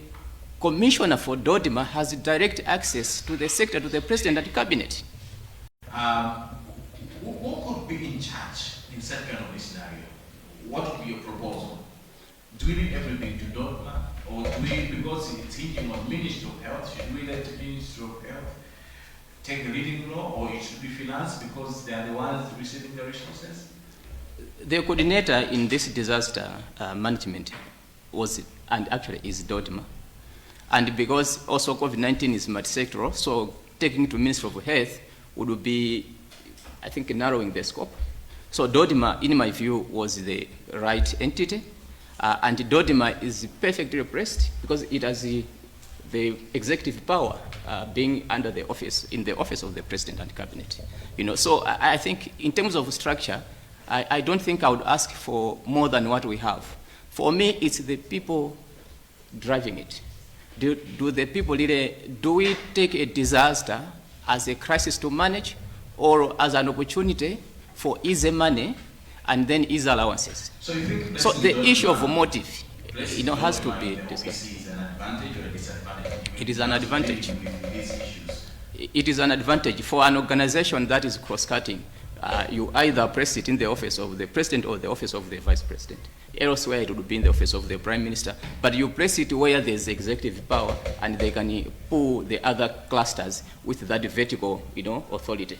Commissioner for Dodima has direct access to the sector, to the President and Cabinet. What could be in charge in such kind of a scenario? What would be your proposal? Do we leave everything to Dodima? Or do we, because it's hinging on Ministry of Health, should we let the Ministry of Health take the leading role, or it should be finance because they are the ones receiving the resources? The coordinator in this disaster management was, and actually is DODMA. And because also COVID-19 is multi-sectoral, so taking it to Ministry of Health would be, I think, narrowing the scope. So DODMA, in my view, was the right entity. And DODMA is perfectly placed because it has the executive power being under the office, in the office of the President and Cabinet. So I think in terms of structure, I don't think I would ask for more than what we have. For me, it's the people driving it. Do the people really, do we take a disaster as a crisis to manage or as an opportunity for easy money and then easy allowances? So you think so the issue of motive, has to be discussed. Is an advantage or a disadvantage? It is an advantage. These issues. It is an advantage for an organization that is cross-cutting. You either place it in the office of the president or the office of the vice president. Elsewhere, it would be in the office of the prime minister. But you place it where there's executive power, and they can pull the other clusters with that vertical, authority.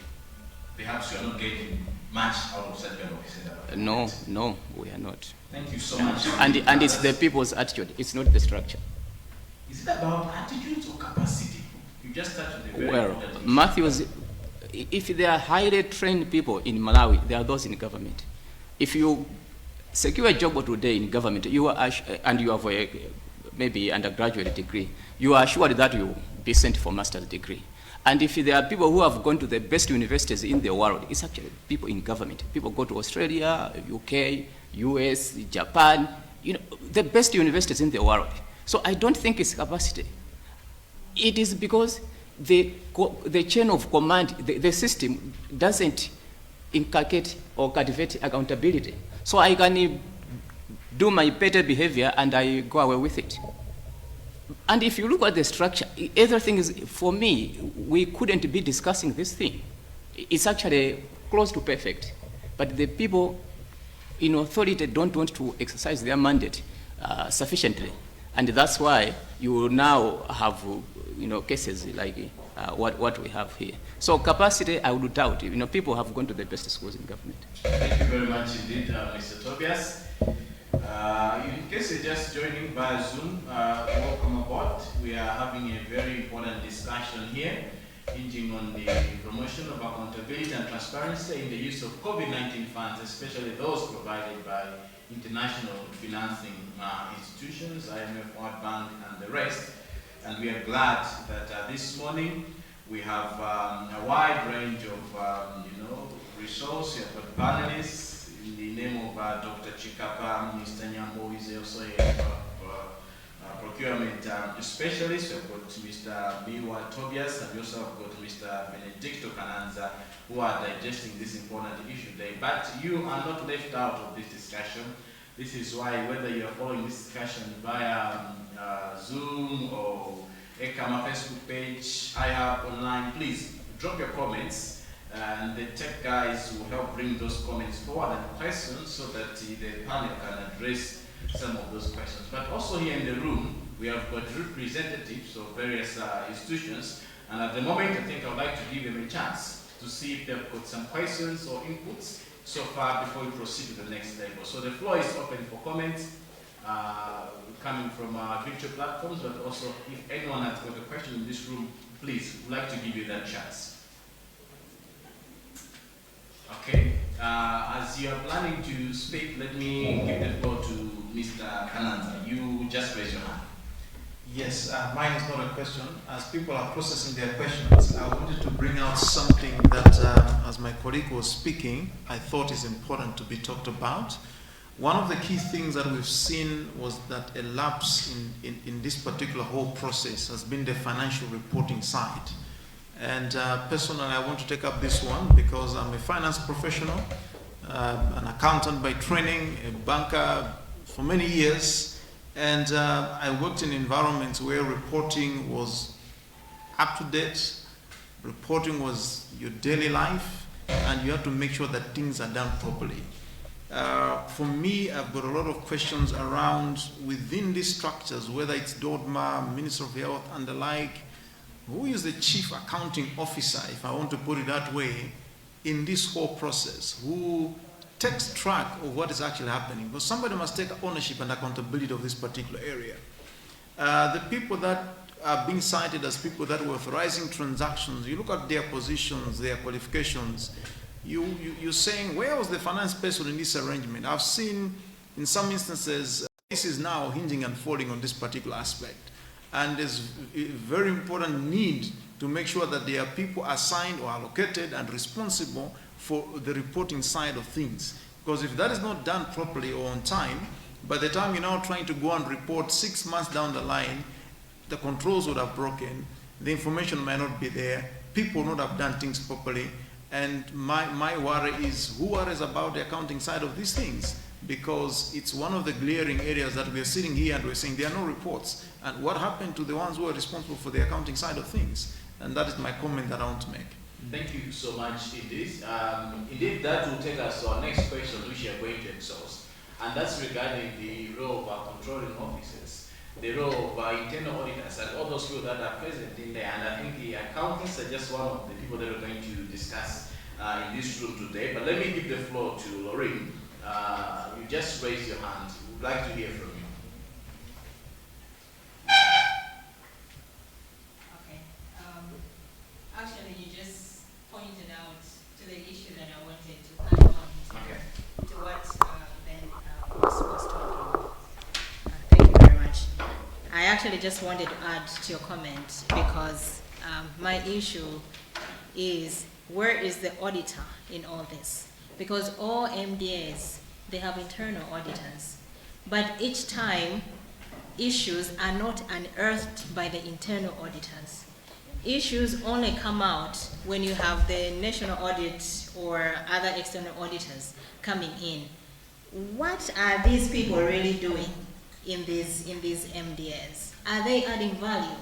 Perhaps you are not getting much out of such kind of offices. No, we are not. Thank you so much. And it's the people's attitude. It's not the structure. Is it about attitudes or capacity? You just touched on the very important issue. Matthews, if there are highly trained people in Malawi, there are those in government. If you secure a job today in government, and you have maybe undergraduate degree, you are assured that you will be sent for master's degree. And if there are people who have gone to the best universities in the world, it's actually people in government. People go to Australia, UK, US, Japan, the best universities in the world. So I don't think it's capacity. It is because the chain of command, the system doesn't inculcate or cultivate accountability. So I can do my better behavior and I go away with it. And if you look at the structure, everything is, for me, we couldn't be discussing this thing. It's actually close to perfect. But the people in authority don't want to exercise their mandate sufficiently. And that's why you will now have cases like what we have here. So capacity, I would doubt. People have gone to the best schools in government. Thank you very much indeed, Mr. Tobias. In case you're just joining via Zoom, welcome aboard. We are having a very important discussion here, hinging on the promotion of accountability and transparency in the use of COVID-19 funds, especially those provided by international financing institutions, IMF, World Bank, and the rest. And we are glad that this morning we have a wide range of resources. We have got panelists in the name of Dr. Chikapa, Mr. Nyambo, who is also a procurement specialist. We've got Mr. Mibawa Tobias, and we also have got Mr. Benedicto Kananza, who are digesting this important issue today. But you are not left out of this discussion. This is why, whether you are following this discussion via Zoom or ECAMA Facebook page, IHub online, please drop your comments, and the tech guys will help bring those comments forward and questions so that the panel can address some of those questions. But also here in the room, we have got representatives of various institutions, and at the moment, I think I'd like to give them a chance to see if they've got some questions or inputs so far before we proceed to the next level. So the floor is open for comments coming from our virtual platforms, but also if anyone has got a question in this room, please, we'd like to give you that chance. Okay, as you are planning to speak, let me give the floor to Mr. Kananza. You just raise your hand. Yes, mine is not a question. As people are processing their questions, I wanted to bring out something that, as my colleague was speaking, I thought is important to be talked about. One of the key things that we've seen was that a lapse in this particular whole process has been the financial reporting side. And personally, I want to take up this one because I'm a finance professional, an accountant by training, a banker for many years. And I worked in environments where reporting was up to date, reporting was your daily life, and you have to make sure that things are done properly. For me, I've got a lot of questions around within these structures, whether it's DODMA, Minister of Health, and the like. who is the chief accounting officer, if I want to put it that way, in this whole process, who takes track of what is actually happening? Because somebody must take ownership and accountability of this particular area. The people that are being cited as people that were authorizing transactions, you look at their positions, their qualifications, you're saying, where was the finance person in this arrangement? I've seen in some instances, this is now hinging and falling on this particular aspect. And there's a very important need to make sure that there are people assigned or allocated and responsible for the reporting side of things. Because if that is not done properly or on time, by the time you're now trying to go and report 6 months down the line, the controls would have broken, the information might not be there, people would not have done things properly, and my worry is who worries about the accounting side of these things? Because it's one of the glaring areas that we are sitting here and we're saying there are no reports. And what happened to the ones who are responsible for the accounting side of things? And that is my comment that I want to make. Thank you so much, indeed. Indeed, that will take us to our next question, which we are going to exhaust. And that's regarding the role of our controlling officers, the role of our internal auditors, and all those people that are present in there. And I think the accountants are just one of the people that we're going to discuss in this room today. But let me give the floor to Lorraine. You just raised your hand. We'd like to hear from you. Okay. Actually, you just pointed out to the issue that I wanted to add on to what Ben was talking. Thank you very much. I actually just wanted to add to your comment because my issue is where is the auditor in all this? Because all MDAs, they have internal auditors. But each time, issues are not unearthed by the internal auditors. Issues only come out when you have the national audit or other external auditors coming in. What are these people really doing in these MDAs? Are they adding value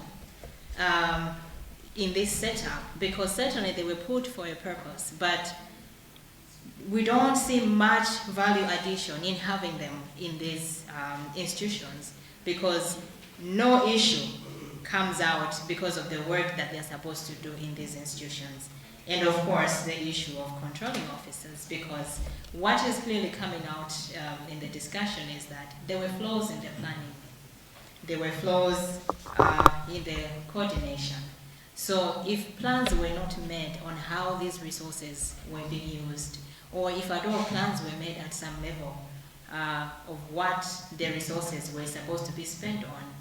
in this setup? Because certainly they were put for a purpose, but we don't see much value addition in having them in these institutions because no issue comes out because of the work that they're supposed to do in these institutions. And of course, the issue of controlling officers, because what is clearly coming out in the discussion is that there were flaws in the planning. There were flaws in the coordination. So if plans were not made on how these resources were being used, or if at all plans were made at some level of what the resources were supposed to be spent on,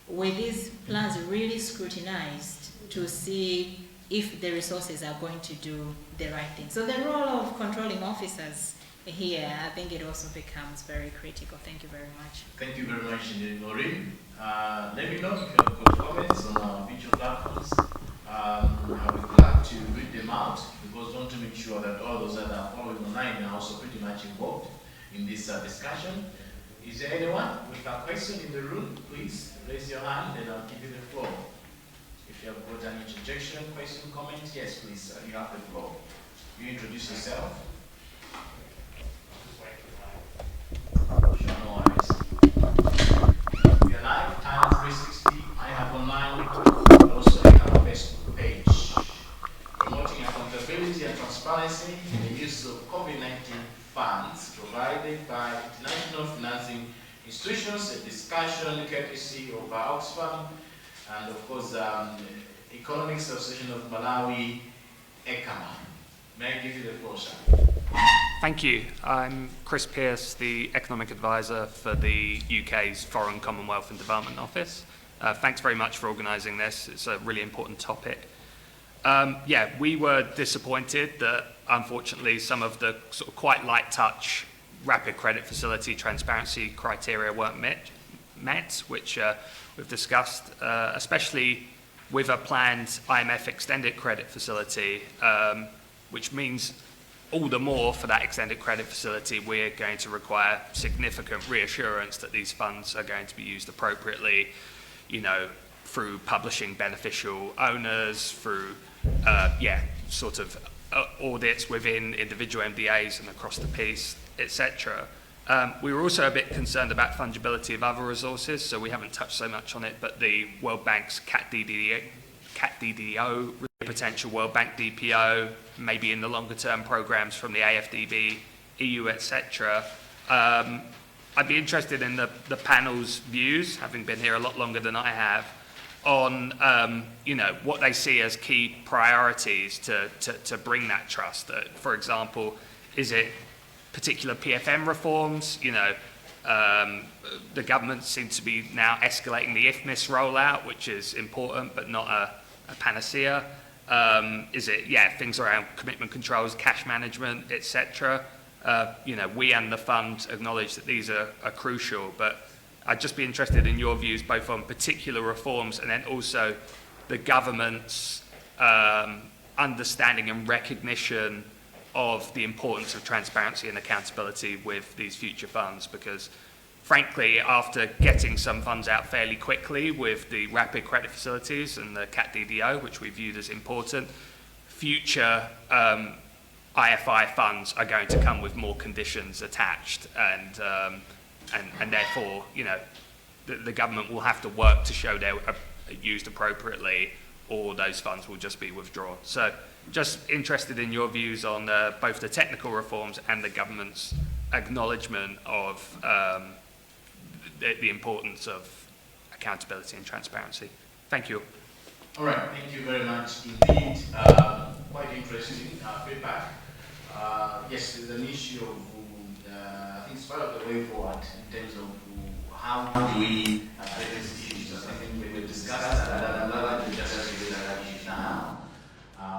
were these plans really scrutinized to see if the resources are going to do the right thing? So the role of controlling officers here, I think it also becomes very critical. Thank you very much. Thank you very much, Maureen. Let me know if you have got comments on our visual platforms. I would like to read them out because I want to make sure that all those that are following online are also pretty much involved in this discussion. Is there anyone with a question in the room? Please raise your hand and I'll give you the floor. If you have got any interjection, question, comment, yes, please, you have the floor. You introduce yourself. Sure, no worries. We are live, time 360. I have online, but also I have a Facebook page. Promoting accountability and transparency in the use of COVID-19 funds provided by international financing institutions, a discussion courtesy of Oxfam, and of course, Economic Association of Malawi, ECAMA. May I give you the floor, sir? Thank you. I'm Chris Pearce, the Economic Advisor for the UK's Foreign, Commonwealth and Development Office. Thanks very much for organising this. It's a really important topic. We were disappointed that unfortunately some of the sort of quite light touch rapid credit facility transparency criteria weren't met, which we've discussed, especially with a planned IMF extended credit facility, which means all the more for that extended credit facility, we're going to require significant reassurance that these funds are going to be used appropriately, through publishing beneficial owners, through, audits within individual MDAs and across the piece, etc. We were also a bit concerned about fungibility of other resources, so we haven't touched so much on it, but the World Bank's CAT CAT DDO, potential World Bank DPO, maybe in the longer term programs from the AFDB, EU, etc. I'd be interested in the panel's views, having been here a lot longer than I have, on what they see as key priorities to bring that trust. For example, is it particular PFM reforms? The government seems to be now escalating the IFMIS rollout, which is important but not a panacea. Is it, things around commitment controls, cash management, etc.? We and the fund acknowledge that these are crucial, but I'd just be interested in your views both on particular reforms and then also the government's understanding and recognition of the importance of transparency and accountability with these future funds, because frankly, after getting some funds out fairly quickly with the rapid credit facilities and the CAT DDO, which we viewed as important, future IFI funds are going to come with more conditions attached, and therefore, the government will have to work to show they're used appropriately, or those funds will just be withdrawn. So just interested in your views on both the technical reforms and the government's acknowledgement of the importance of accountability and transparency. Thank you. All right, thank you very much indeed. Quite interesting feedback. Yes, there's an issue of, I think it's part of the way forward in terms of how do we address these issues. I think we will discuss that, and I'd like to just review that issue now,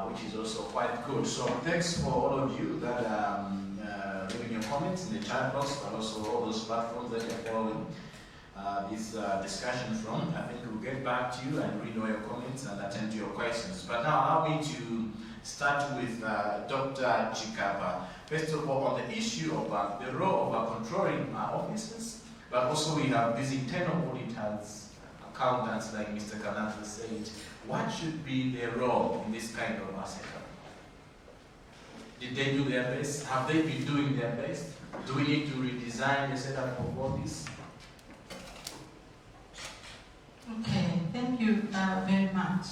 which is also quite good. So thanks for all of you that are leaving your comments in the chat box, but also all those platforms that you're following this discussion from. I think we'll get back to you and read all your comments and attend to your questions. But now allow me to start with Dr. Chakwera. First of all, on the issue of the role of controlling officers, but also we have these internal auditors, accountants, like Mr. Kananza said. What should be their role in this kind of setup? Did they do their best? Have they been doing their best? Do we need to redesign the setup of all this? Okay, thank you very much.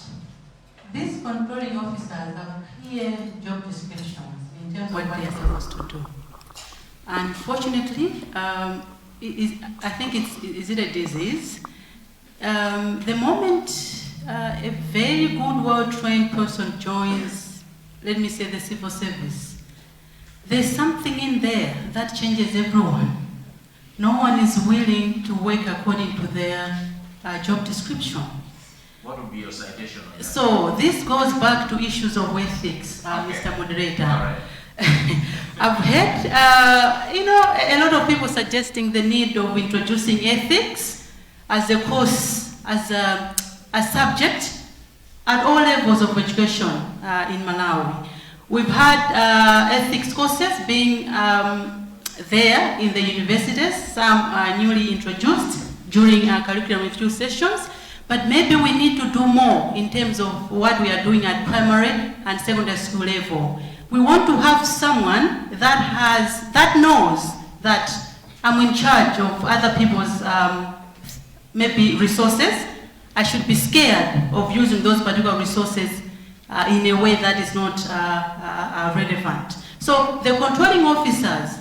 These controlling officers have clear job descriptions in terms of what they are supposed to do. Unfortunately, I think is it a disease? The moment a very good, well-trained person joins, let me say, the civil service, there's something in there that changes everyone. No one is willing to work according to their job description. What would be your citation on that? So this goes back to issues of ethics, Mr. Moderator. All right. I've heard, a lot of people suggesting the need of introducing ethics as a course, as a subject at all levels of education in Malawi. We've had ethics courses being there in the universities. Some are newly introduced during our curriculum review sessions, but maybe we need to do more in terms of what we are doing at primary and secondary school level. We want to have someone that knows that I'm in charge of other people's maybe resources. I should be scared of using those particular resources in a way that is not relevant. So the controlling officers,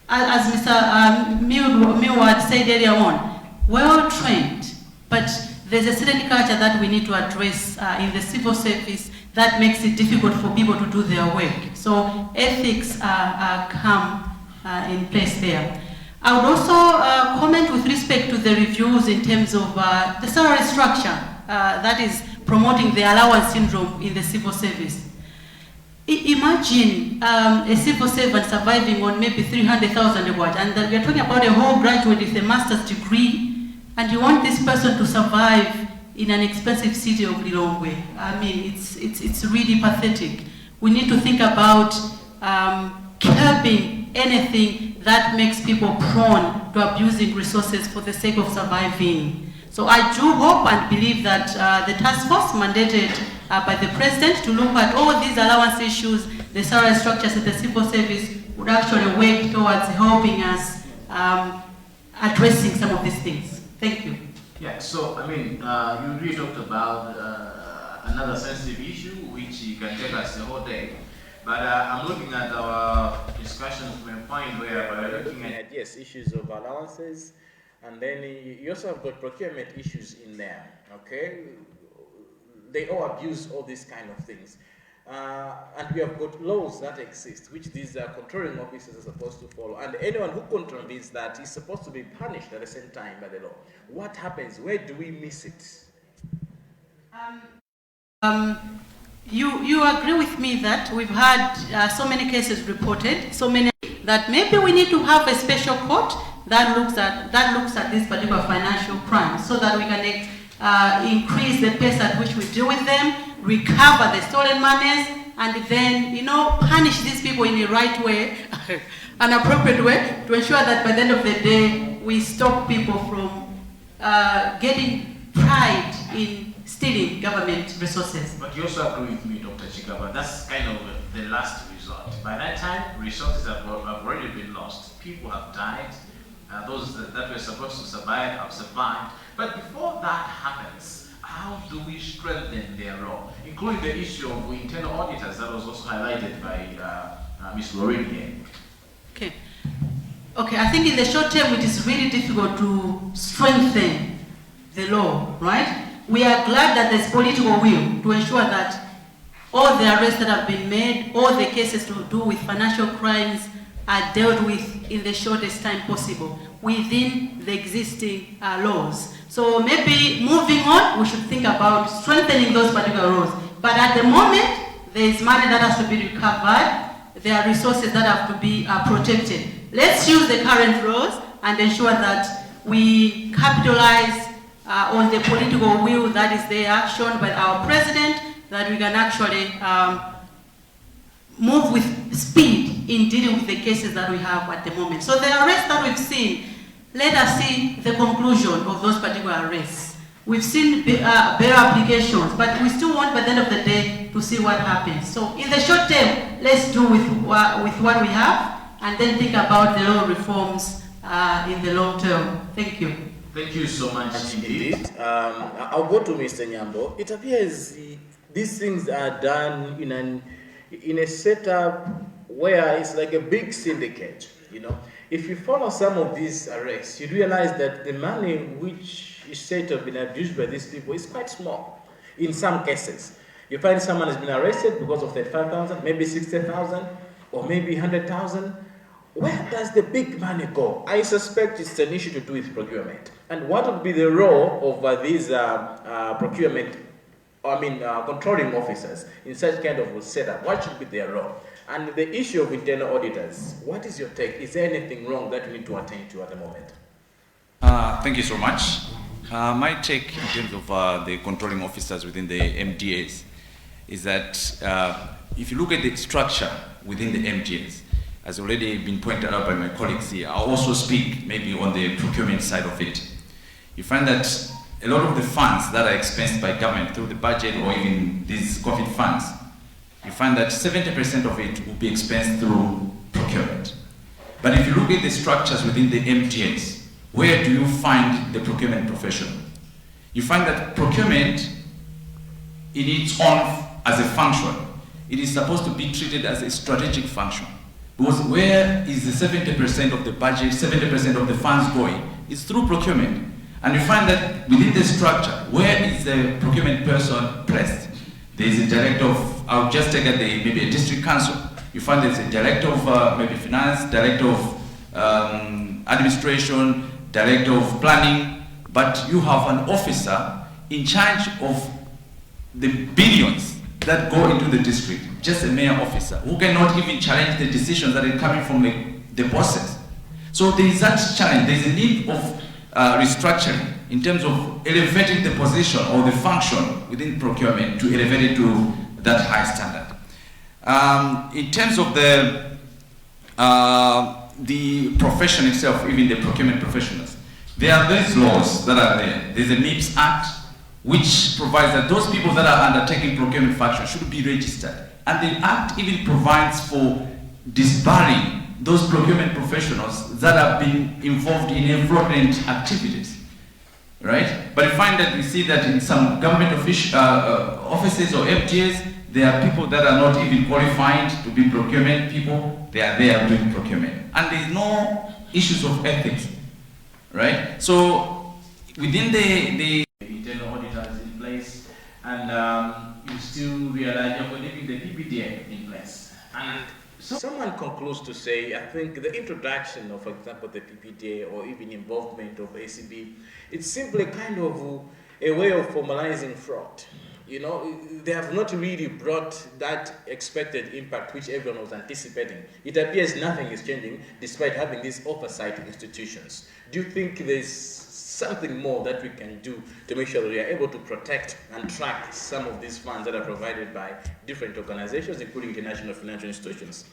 as Mr. Milward said earlier on, well trained, but there's a certain culture that we need to address in the civil service that makes it difficult for people to do their work. So ethics come in place there. I would also comment with respect to the reviews in terms of the salary structure that is promoting the allowance syndrome in the civil service. Imagine a civil servant surviving on maybe 300,000 a watch, and we're talking about a whole graduate with a master's degree, and you want this person to survive in an expensive city of Lilongwe. I mean, it's really pathetic. We need to think about curbing anything that makes people prone to abusing resources for the sake of surviving. So I do hope and believe that the task force mandated by the President to look at all these allowance issues, the salary structures in the civil service, would actually work towards helping us addressing some of these things. Thank you. Yeah, so I mean, you really talked about another sensitive issue which can take us the whole day. But I'm looking at our discussions from a point where we're looking at, yes, issues of allowances, and then you also have got procurement issues in there, okay? They all abuse all these kind of things. And we have got laws that exist, which these controlling officers are supposed to follow. And anyone who contravenes that is supposed to be punished at the same time by the law. What happens? Where do we miss it? You agree with me that we've had so many cases reported, so many that maybe we need to have a special court that looks at this particular financial crime, so that we can increase the pace at which we deal with them, recover the stolen monies, and then, you know, punish these people in the right way, an appropriate way, to ensure that by the end of the day, we stop people from getting pride in stealing government resources. But you also agree with me, Dr. Chikaba, that's kind of the last resort. By that time, resources have already been lost. People have died. Those that were supposed to survive have survived. But before that happens, how do we strengthen their role? Including the issue of internal auditors that was also highlighted by Ms. Lorraine here. Okay. Okay, I think in the short term it is really difficult to strengthen the law, right? We are glad that there's political will to ensure that all the arrests that have been made, all the cases to do with financial crimes are dealt with in the shortest time possible within the existing laws. So maybe moving on, we should think about strengthening those particular laws. But at the moment, there is money that has to be recovered. There are resources that have to be protected. Let's use the current laws and ensure that we capitalize on the political will that is there, shown by our president, that we can actually move with speed in dealing with the cases that we have at the moment. So the arrests that we've seen, let us see the conclusion of those particular arrests. We've seen better applications, but we still want by the end of the day to see what happens. So in the short term, let's do with what we have, and then think about the law reforms in the long term. Thank you. Thank you so much indeed. I'll go to Mr. Nyambo. It appears these things are done in a setup where it's like a big syndicate, you know. If you follow some of these arrests, you realize that the money which is said to have been abused by these people is quite small. In some cases, you find someone has been arrested because of 35,000, maybe 60,000, or maybe 100,000. Where does the big money go? I suspect it's an issue to do with procurement. And what would be the role of these controlling officers in such kind of setup? What should be their role? And the issue of internal auditors, what is your take? Is there anything wrong that we need to attend to at the moment? Thank you so much. My take in terms of the controlling officers within the MDAs is that if you look at the structure within the MDAs, as already been pointed out by my colleagues here, I'll also speak maybe on the procurement side of it. You find that a lot of the funds that are expensed by government through the budget or even these COVID funds, you find that 70% of it will be expensed through procurement. But if you look at the structures within the MTNs, where do you find the procurement professional? You find that procurement in its own as a function, it is supposed to be treated as a strategic function. Because where is the 70% of the budget, 70% of the funds going? It's through procurement. And you find that within the structure, where is the procurement person placed? There is a director of, I'll just take at maybe a district council. You find there's a director of maybe finance, director of administration, director of planning, but you have an officer in charge of the billions that go into the district, just a mayor officer, who cannot even challenge the decisions that are coming from the bosses. So there is that challenge, there is a need of restructuring in terms of elevating the position or the function within procurement to elevate it to that high standard. In terms of the profession itself, even the procurement professionals, there are these laws that are there. There's the MIPS Act, which provides that those people that are undertaking procurement function should be registered. And the Act even provides for disbarring those procurement professionals that have been involved in fraudulent activities, right? But you find that we see that in some government offices or FTAs, there are people that are not even qualified to be procurement people. They are there doing procurement. And there's no issues of ethics, right? So within the internal auditors in place, and you still realize you're leaving the PPDA in place. And Someone concludes to say, I think the introduction of, for example, the PPDA or even involvement of ACB, it's simply kind of a way of formalizing fraud. You know, they have not really brought that expected impact which everyone was anticipating. It appears nothing is changing despite having these oversight institutions. Do you think there's something more that we can do to make sure that we are able to protect and track some of these funds that are provided by different organizations, including international financial institutions?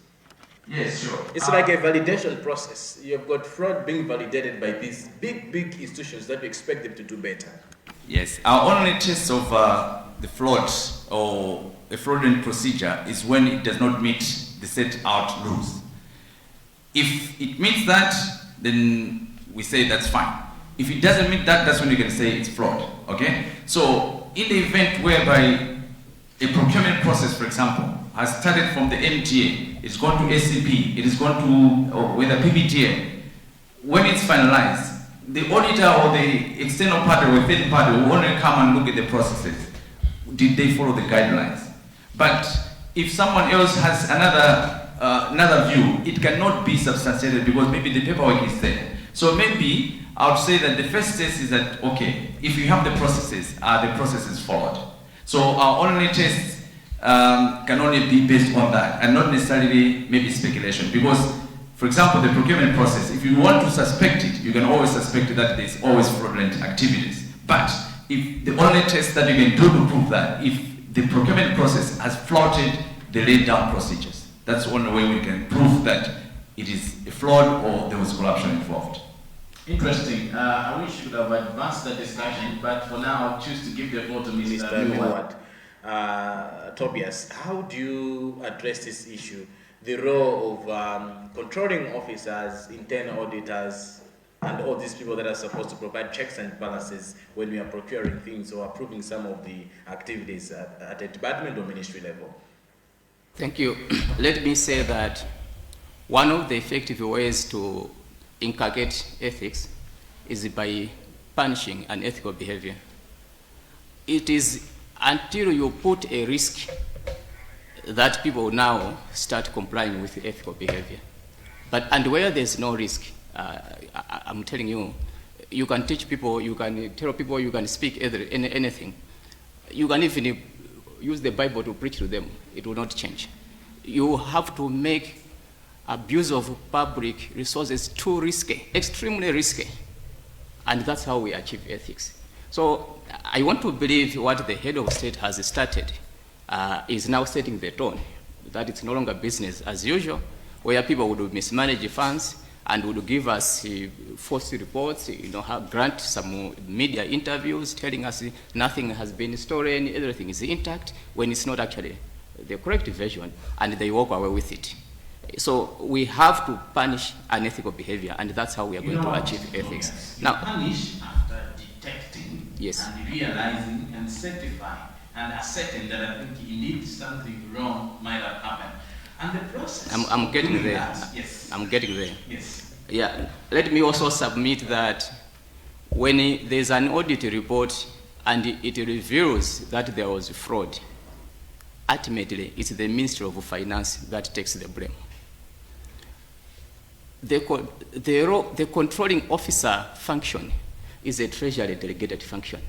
Yes, sure. It's like a validation process. You've got fraud being validated by these big institutions that we expect them to do better. Yes, our only test of the fraud or a fraudulent procedure is when it does not meet the set out rules. If it meets that, then we say that's fine. If it doesn't meet that, that's when you can say it's fraud, okay? So in the event whereby a procurement process, for example, has started from the MTA, it's gone to SCP, it is gone to whether PPTA, when it's finalized, the auditor or the external party or third party will only come and look at the processes. Did they follow the guidelines? But if someone else has another view, it cannot be substantiated because maybe the paperwork is there. So maybe I would say that the first test is that, okay, if you have the processes, are the processes followed? So our only test can only be based on that and not necessarily maybe speculation. Because, for example, the procurement process, if you want to suspect it, you can always suspect that there's always fraudulent activities. But if the only test that you can do to prove that, if the procurement process has flouted the laid down procedures, that's the only way we can prove that it is a fraud or there was corruption involved. Interesting. I wish we could have advanced the discussion, but for now, I'll choose to give the floor to Mr. Mibawa. Tobias, how do you address this issue? The role of controlling officers, internal auditors, and all these people that are supposed to provide checks and balances when we are procuring things or approving some of the activities at a department or ministry level? Thank you. Let me say that one of the effective ways to inculcate ethics is by punishing unethical behavior. It is until you put a risk that people now start complying with ethical behavior. And where there's no risk, I'm telling you, you can teach people, you can tell people, you can speak anything. You can even use the Bible to preach to them. It will not change. You have to make abuse of public resources too risky, extremely risky. And that's how we achieve ethics. So I want to believe what the head of state has started is now setting the tone, that it's no longer business as usual, where people would mismanage funds and would give us false reports, grant some media interviews telling us nothing has been stolen, everything is intact, when it's not actually the correct version, and they walk away with it. So we have to punish unethical behavior, and that's how we are going to achieve ethics. Yes. Now, punish after detecting yes, and realizing and certifying and ascertain that I think indeed something wrong might have happened. And the process. I'm getting there. Yes. I'm getting there. Yes. Yeah. Let me also submit that when there's an audit report and it reveals that there was fraud, ultimately it's the Ministry of Finance that takes the blame. The controlling officer function is a treasury delegated function.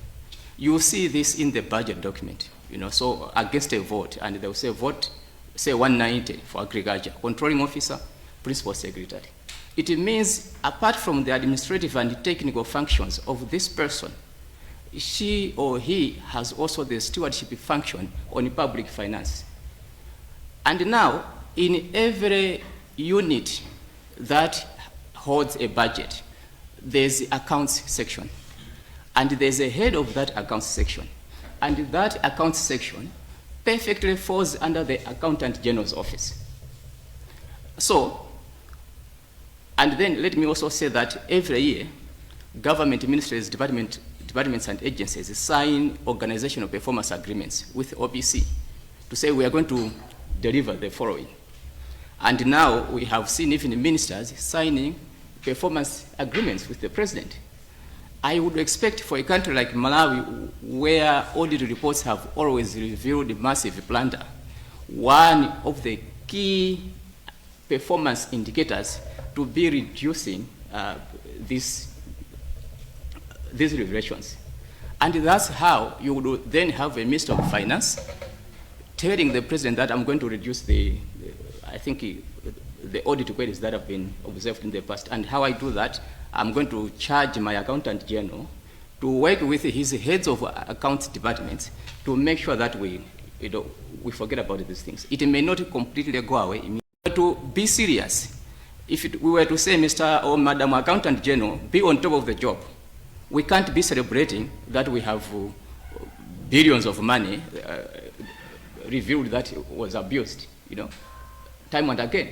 You see this in the budget document, so against a vote, and they will say vote, say 190 for agriculture, controlling officer, principal secretary. It means apart from the administrative and technical functions of this person, she or he has also the stewardship function on public finance. And now, in every unit that holds a budget, there's the accounts section. And there's a head of that accounts section. And that accounts section perfectly falls under the Accountant General's office. So, and then let me also say that every year, government ministries, department departments and agencies sign organizational performance agreements with OPC to say we are going to deliver the following. And now we have seen even ministers signing performance agreements with the president. I would expect for a country like Malawi, where audit reports have always revealed massive plunder, one of the key performance indicators to be reducing these revelations. And that's how you would then have a Minister of Finance telling the president that I'm going to reduce the audit queries that have been observed in the past. And how I do that, I'm going to charge my accountant general to work with his heads of accounts departments to make sure that we forget about these things. It may not completely go away. To be serious, if we were to say, Mr. or Madam Accountant General, be on top of the job, we can't be celebrating that we have billions of money revealed that was abused, time and again.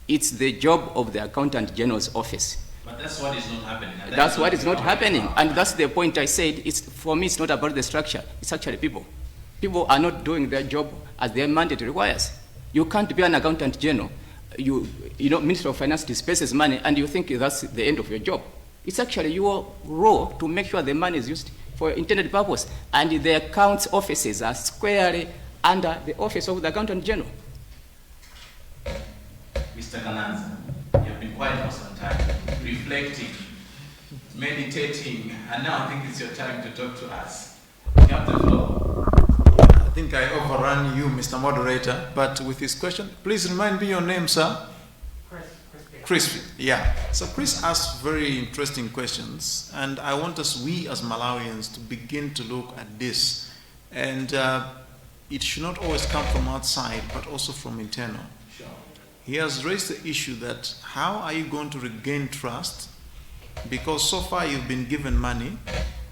It's the job of the Accountant General's office. But that's what is not happening. That's what is not happening. And that's the point I said. For me, it's not about the structure. It's actually people. People are not doing their job as their mandate requires. You can't be an Accountant General. Minister of Finance disperses money and you think that's the end of your job. It's actually your role to make sure the money is used for intended purpose. And the accounts offices are squarely under the office of the Accountant General. Mr. Kananza, you've been quiet for some time, reflecting, meditating, and now I think it's your time to talk to us. You have the floor. I think I overran you, Mr. Moderator, but with this question, please remind me your name, sir. Chris. Yeah. So Chris asked very interesting questions, and I want we as Malawians to begin to look at this. And it should not always come from outside, but also from internal. Sure. He has raised the issue that how are you going to regain trust? Because so far you've been given money,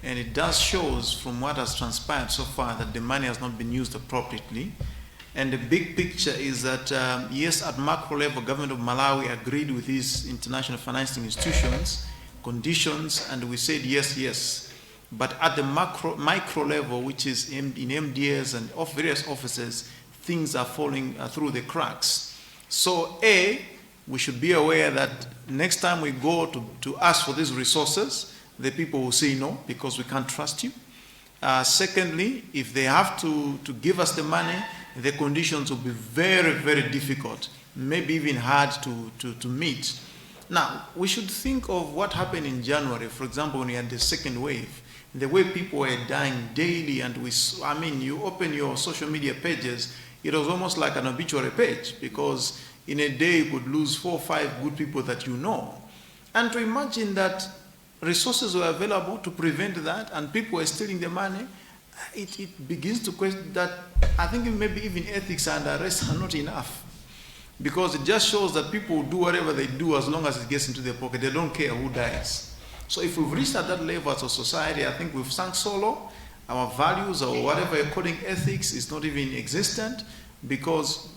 and it does shows from what has transpired so far that the money has not been used appropriately. And the big picture is that, yes, at macro level, government of Malawi agreed with these international financing institutions, conditions, and we said yes, yes. But at the micro level, which is in MDAs and various offices, things are falling through the cracks. So we should be aware that next time we go to ask for these resources, the people will say no because we can't trust you. Secondly, if they have to give us the money, the conditions will be very, very difficult, maybe even hard to meet. Now, we should think of what happened in January, for example, when we had the second wave, the way people were dying daily, and you open your social media pages, it was almost like an obituary page, because in a day you could lose 4 or 5 good people that you know. And to imagine that resources were available to prevent that, and people were stealing the money, it begins to question that I think maybe even ethics and arrests are not enough. Because it just shows that people do whatever they do as long as it gets into their pocket. They don't care who dies. So if we've reached at that level as a society, I think we've sunk so low. Our values or whatever you're calling ethics is not even existent, because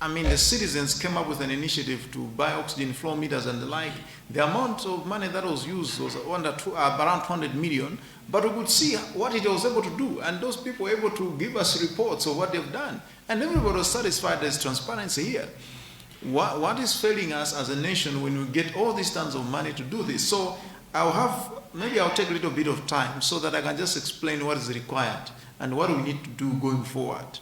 the citizens came up with an initiative to buy oxygen flow meters and the like. The amount of money that was used was around 200 million, but we could see what it was able to do, and those people were able to give us reports of what they've done, and everybody was satisfied. There's transparency here. What is failing us as a nation when we get all these tons of money to do this? So maybe I'll take a little bit of time so that I can just explain what is required and what we need to do going forward.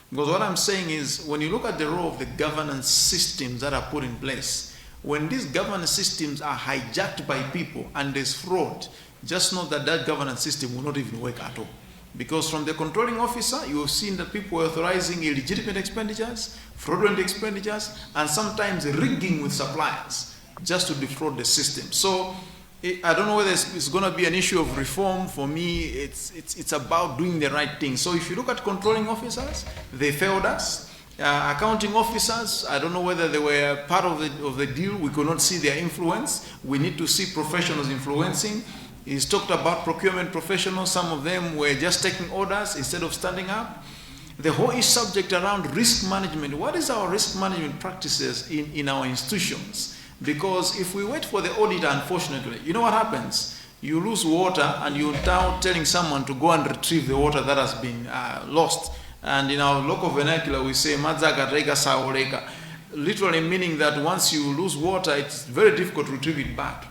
Because what I'm saying is, when you look at the role of the governance systems that are put in place, when these governance systems are hijacked by people and there's fraud, just know that that governance system will not even work at all. Because from the controlling officer, you have seen that people are authorizing illegitimate expenditures, fraudulent expenditures, and sometimes rigging with suppliers just to defraud the system. So I don't know whether it's going to be an issue of reform. For me, it's about doing the right thing. So if you look at controlling officers, they failed us. Accounting officers, I don't know whether they were part of the deal. We could not see their influence. We need to see professionals influencing. He's talked about procurement professionals. Some of them were just taking orders instead of standing up. The whole subject around risk management. What is our risk management practices in our institutions? Because if we wait for the auditor, unfortunately, you know what happens? you lose water and you're now telling someone to go and retrieve the water that has been lost. And in our local vernacular, we say, "Madzaga rega saoleka," literally meaning that once you lose water, it's very difficult to retrieve it back.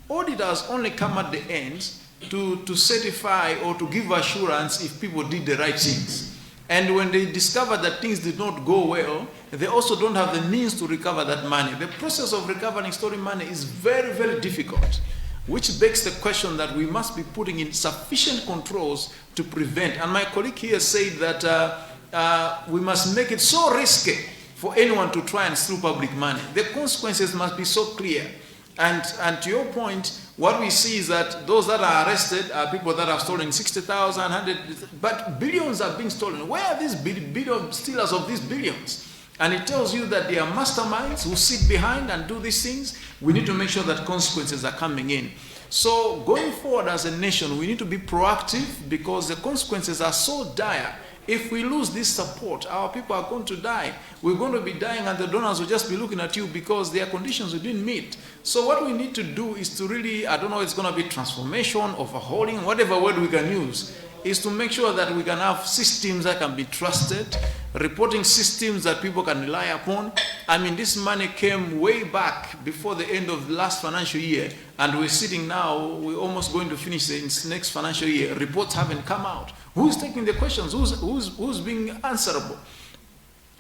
Auditors only come at the end to certify or to give assurance if people did the right things. And when they discover that things did not go well, they also don't have the means to recover that money. The process of recovering stolen money is very, very difficult, which begs the question that we must be putting in sufficient controls to prevent. And my colleague here said that we must make it so risky for anyone to try and steal public money. The consequences must be so clear. And to your point, what we see is that those that are arrested are people that have stolen 60,000, 100, but billions are being stolen. Where are these billion stealers of these billions? And it tells you that they are masterminds who sit behind and do these things. We need to make sure that consequences are coming in. So going forward as a nation, we need to be proactive because the consequences are so dire. If we lose this support, our people are going to die. We're going to be dying and the donors will just be looking at you because their conditions we didn't meet. So what we need to do is to really, I don't know, it's going to be transformation, overhauling, whatever word we can use, is to make sure that we can have systems that can be trusted, reporting systems that people can rely upon. I mean, this money came way back before the end of the last financial year, and we're sitting now, we're almost going to finish the next financial year. Reports haven't come out. Who's taking the questions? Who's being answerable?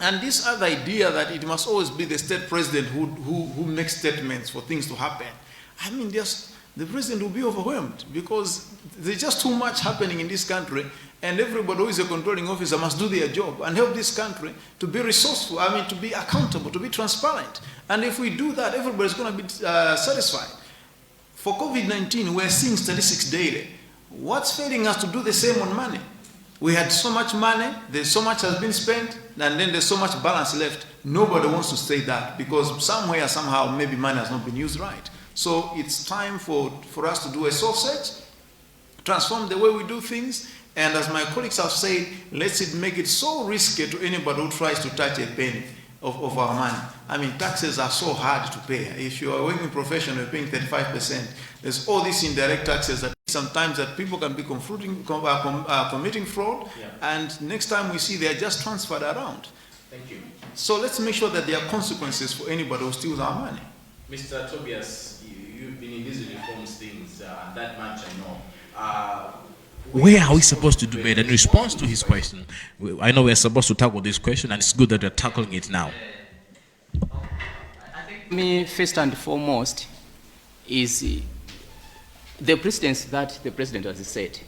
And this other idea that it must always be the state president who makes statements for things to happen. I mean, the president will be overwhelmed because there's just too much happening in this country, and everybody who is a controlling officer must do their job and help this country to be resourceful, I mean, to be accountable, to be transparent. And if we do that, everybody's going to be satisfied. For COVID-19, we're seeing statistics daily. What's failing us to do the same on money? We had so much money, there's so much has been spent, and then there's so much balance left. Nobody wants to say that because somewhere, somehow, maybe money has not been used right. So it's time for us to do a soul search, transform the way we do things, and as my colleagues have said, let's make it so risky to anybody who tries to touch a penny of our money. I mean, taxes are so hard to pay. If you are a working professional, you're paying 35%. There's all these indirect taxes that sometimes that people can be committing fraud, and next time we see they are just transferred around. Thank you. So let's make sure that there are consequences for anybody who steals our money. Mr. Tobias, you've been in these reforms things, that much I know. Where are we supposed to do better? In response to his question, I know we're supposed to tackle this question, and it's good that we're tackling it now. I think me, first and foremost, is the precedence that the president has said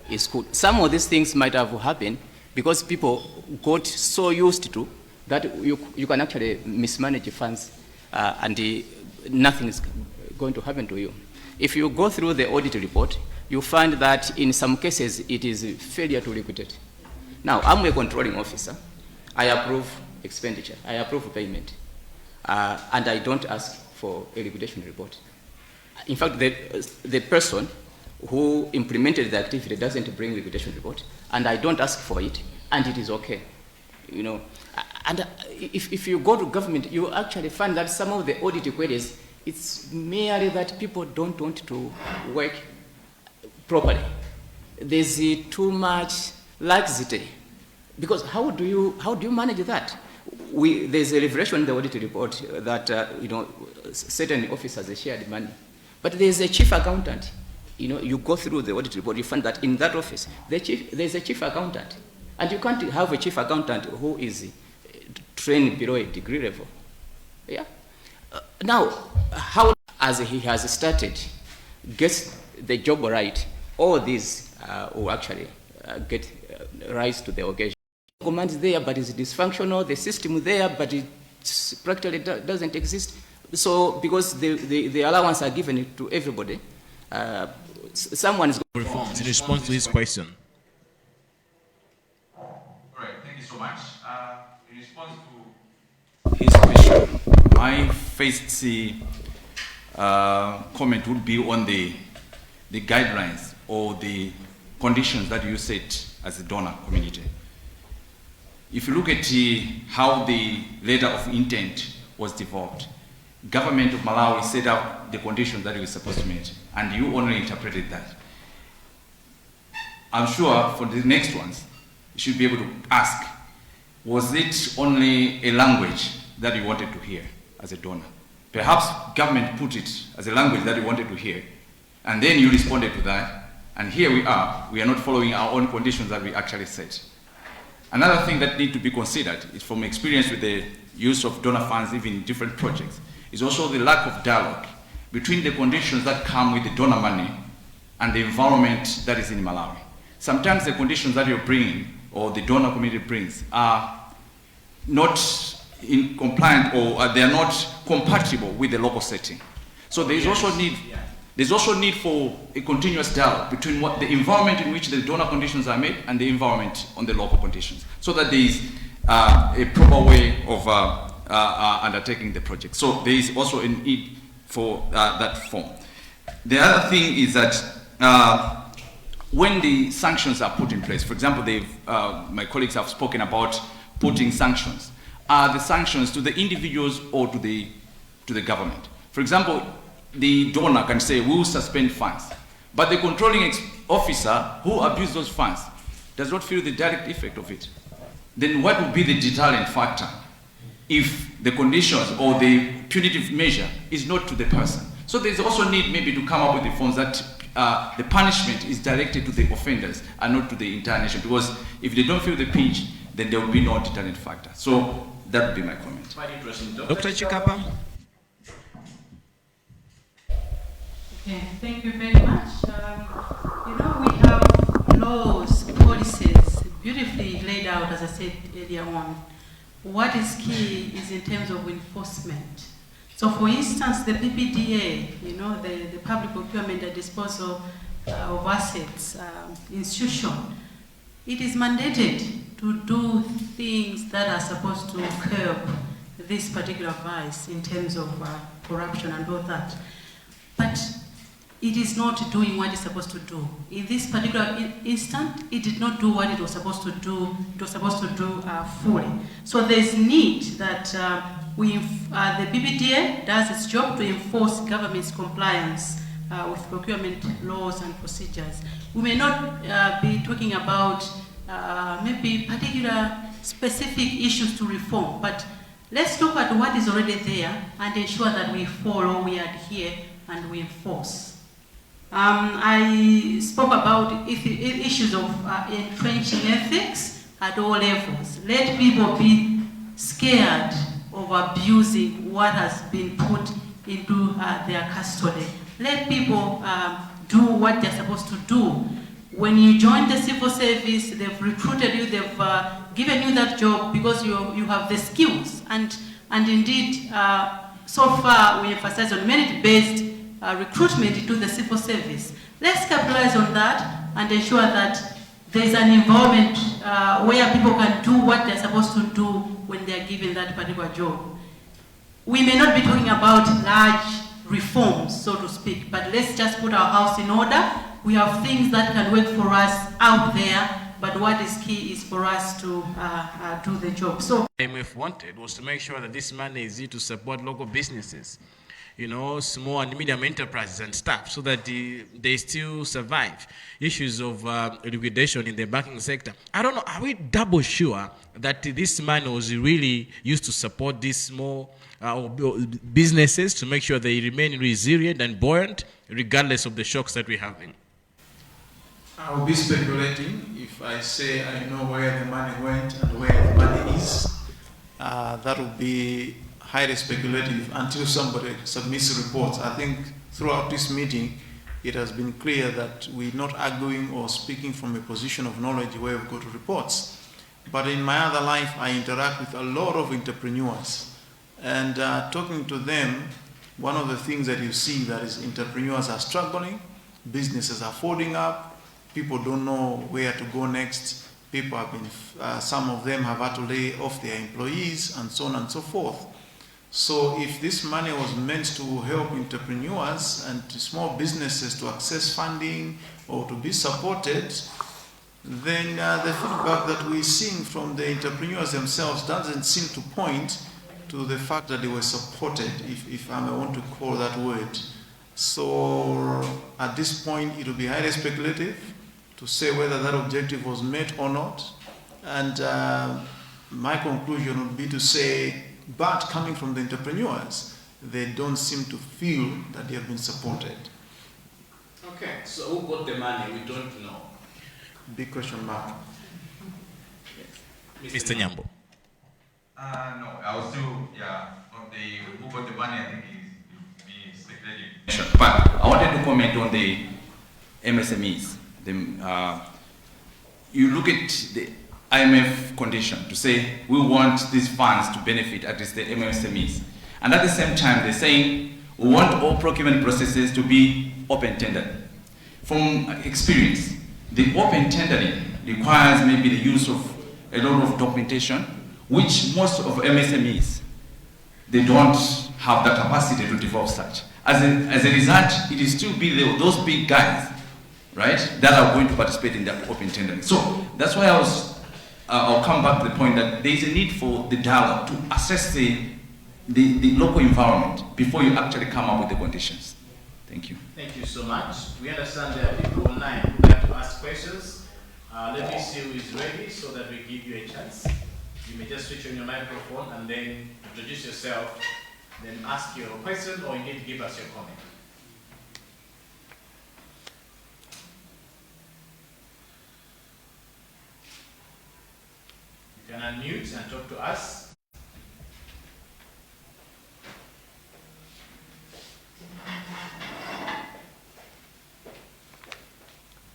is good. Some of these things might have happened because people got so used to that you can actually mismanage funds and nothing is going to happen to you. If you go through the audit report, you find that in some cases it is failure to liquidate. Now, I'm a controlling officer. I approve expenditure. I approve payment. And I don't ask for a liquidation report. In fact, the person who implemented the activity doesn't bring liquidation report, and I don't ask for it, and it is okay. You know, and if you go to government, you actually find that some of the audit queries, it's merely that people don't want to work properly. There's too much laxity, because how do you manage that? There's a revelation in the audit report that certain officers shared money, but there's a chief accountant. You go through the audit report, you find that in that office there's a chief accountant, and you can't have a chief accountant who is trained below a degree level. Yeah. Now, how as he has started gets the job right, all these will actually get rise to the occasion. Command is there, but it's dysfunctional. The system there, but it practically doesn't exist. So, because the allowance are given to everybody, someone is going to reforms in response to his question. All right, thank you so much. In response to his question, my first comment would be on the guidelines or the conditions that you set as a donor community. If you look at how the letter of intent was developed, government of Malawi set out the conditions that you were supposed to meet, and you only interpreted that. I'm sure for the next ones, you should be able to ask, was it only a language that you wanted to hear as a donor? Perhaps government put it as a language that you wanted to hear, and then you responded to that, and here we are not following our own conditions that we actually set. Another thing that needs to be considered is, from experience with the use of donor funds, even in different projects, is also the lack of dialogue between the conditions that come with the donor money and the environment that is in Malawi. Sometimes the conditions that you're bringing, or the donor community brings, are not in compliant, or they are not compatible with the local setting. So there is also need for a continuous dialogue between what the environment in which the donor conditions are made and the environment on the local conditions, so that there is a proper way of undertaking the project. So there is also a need for that form. The other thing is that when the sanctions are put in place, for example, my colleagues have spoken about putting sanctions. Are the sanctions to the individuals or to the government? For example, the donor can say, we will suspend funds, but the controlling officer who abused those funds does not feel the direct effect of it. Then what would be the deterrent factor if the conditions or the punitive measure is not to the person? So there's also need maybe to come up with the forms that the punishment is directed to the offenders and not to the entire nation, because if they don't feel the pinch, then there will be no deterrent factor. So that would be my comment. Quite interesting. Dr. Chikapa? Okay, thank you very much. We have laws, policies, beautifully laid out, as I said earlier on. What is key is in terms of enforcement. So for instance, the PPDA, the Public Procurement and Disposal of Assets institution, it is mandated to do things that are supposed to curb this particular vice in terms of corruption and all that. But it is not doing what it's supposed to do. In this particular instant, it did not do what it was supposed to do. It was supposed to do fully. So there's need that the BBDA does its job to enforce government's compliance with procurement laws and procedures. We may not be talking about maybe particular specific issues to reform, but let's look at what is already there and ensure that we follow, we adhere, and we enforce. I spoke about issues of entrenching ethics at all levels. Let people be scared of abusing what has been put into their custody. Let people do what they're supposed to do. When you join the civil service, they've recruited you, they've given you that job because you have the skills. And indeed, so far we emphasize on merit-based recruitment into the civil service. Let's capitalize on that and ensure that there's an environment where people can do what they're supposed to do when they're given that particular job. We may not be talking about large reforms, so to speak, but let's just put our house in order. We have things that can work for us out there, but what is key is for us to do the job. So IMF wanted was to make sure that this money is used to support local businesses, small and medium enterprises and stuff, so that they still survive. Issues of liquidation in the banking sector. I don't know, are we double sure that this money was really used to support these small businesses to make sure they remain resilient and buoyant regardless of the shocks that we're having? I will be speculating if I say I know where the money went and where the money is. That would be highly speculative until somebody submits reports. I think throughout this meeting, it has been clear that we're not arguing or speaking from a position of knowledge where we go to reports. But in my other life, I interact with a lot of entrepreneurs. And talking to them, one of the things that you see that is entrepreneurs are struggling, businesses are folding up, people don't know where to go next, people have been, some of them have had to lay off their employees and so on and so forth. So if this money was meant to help entrepreneurs and small businesses to access funding or to be supported, then the feedback that we're seeing from the entrepreneurs themselves doesn't seem to point to the fact that they were supported, if I may want to call that word. So at this point, it will be highly speculative to say whether that objective was met or not. And my conclusion would be to say, but coming from the entrepreneurs, they don't seem to feel that they have been supported. Okay, so who got the money? We don't know. Big question mark. Mr. Nyambo. No, I was still, on the who got the money, I think is be speculative. But I wanted to comment on the MSMEs. You look at the IMF condition to say we want these funds to benefit at least the MSMEs. And at the same time, they're saying we want all procurement processes to be open tendered. From experience, the open tendering requires maybe the use of a lot of documentation, which most of MSMEs, they don't have the capacity to develop such. As a result, it is still be those big guys, right, that are going to participate in that open tendering. So that's why I'll come back to the point that there is a need for the dialogue to assess the local environment before you actually come up with the conditions. Thank you. Thank you so much. We understand there are people online who would like to ask questions. Let me see who is ready so that we give you a chance. You may just switch on your microphone and then introduce yourself, then ask your question or indeed give us your comment. You can unmute and talk to us.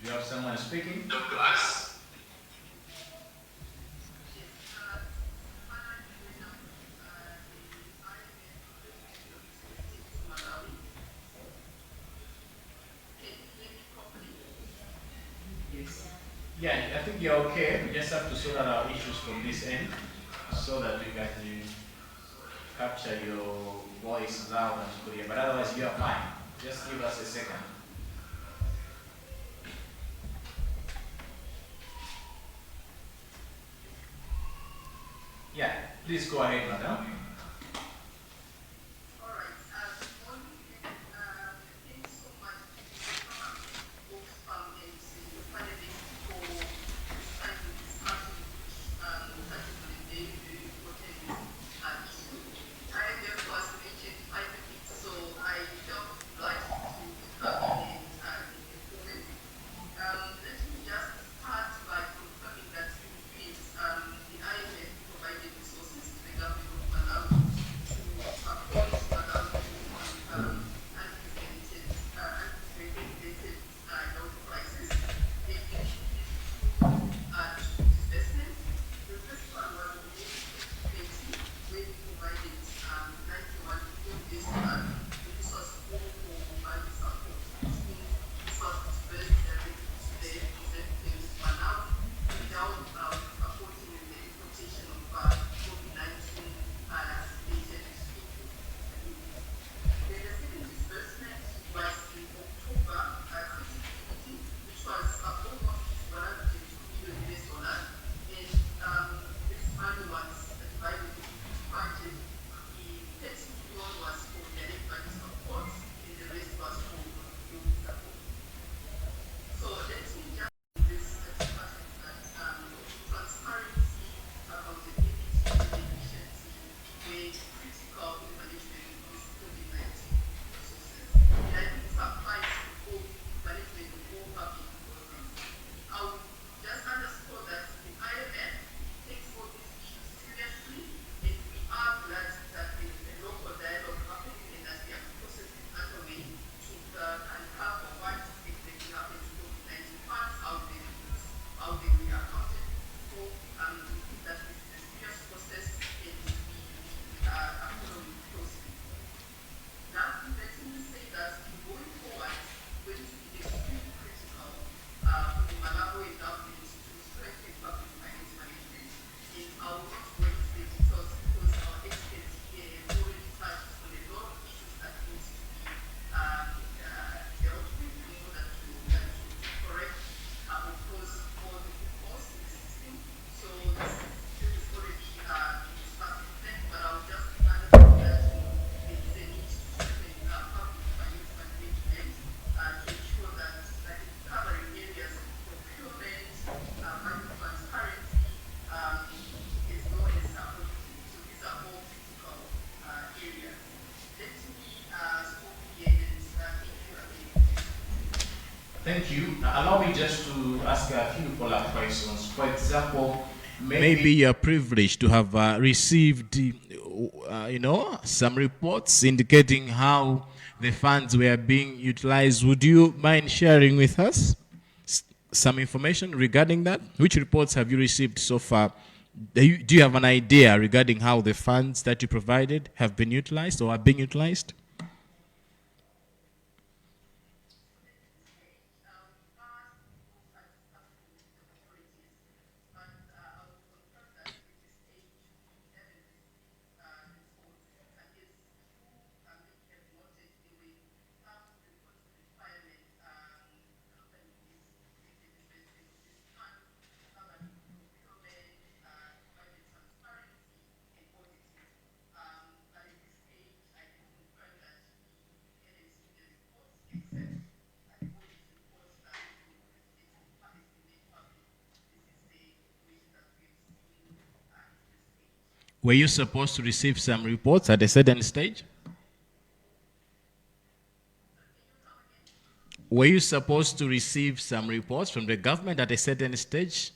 Do you have someone speaking? Talk to us. Yeah, I think you're okay. We just have to sort out our issues from this end so that we can capture your voice loud and clear. But otherwise, you are fine. Just give us a second. Yeah, please go ahead, madam. Malawi Thank you. Allow me just to ask a few follow-up questions. For example, maybe you're privileged to have received, some reports indicating how the funds were being utilized. Would you mind sharing with us some information regarding that? Which reports have you received so far? Do you have an idea regarding how the funds that you provided have been utilized or are being utilized? Were you supposed to receive some reports at a certain stage? Were you supposed to receive some reports from the government at a certain stage?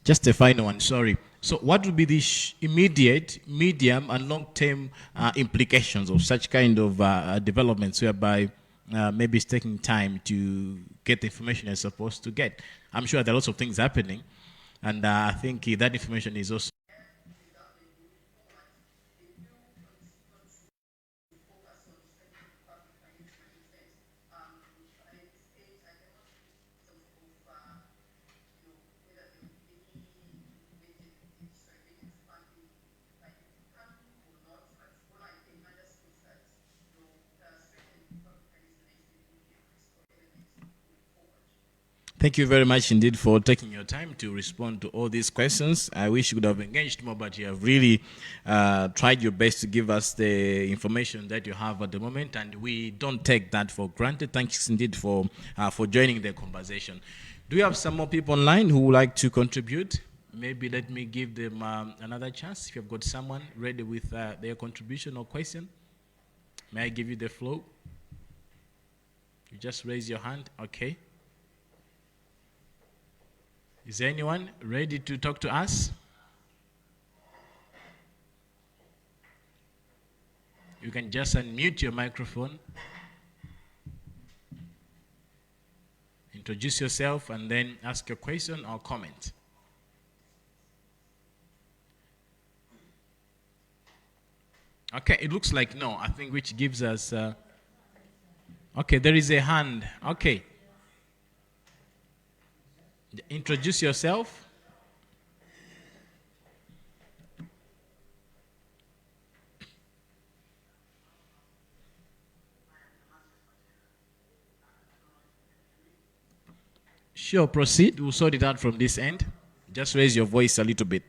Just a final one, sorry. So what would be the immediate, medium, and long-term implications of such kind of developments whereby maybe it's taking time to get the information you're supposed to get? I'm sure there are lots of things happening, and I think that information is also Thank you very much indeed for taking your time to respond to all these questions. I wish you could have engaged more, but you have really tried your best to give us the information that you have at the moment, and we don't take that for granted. Thanks indeed for joining the conversation. Do we have some more people online who would like to contribute? Maybe let me give them another chance. If you've got someone ready with their contribution or question, may I give you the floor? You just raise your hand. Okay. Is there anyone ready to talk to us? You can just unmute your microphone. Introduce yourself and then ask your question or comment. Okay, it looks like no, I think, which gives us... okay, there is a hand. Okay. Introduce yourself. Sure, proceed. We'll sort it out from this end. Just raise your voice a little bit.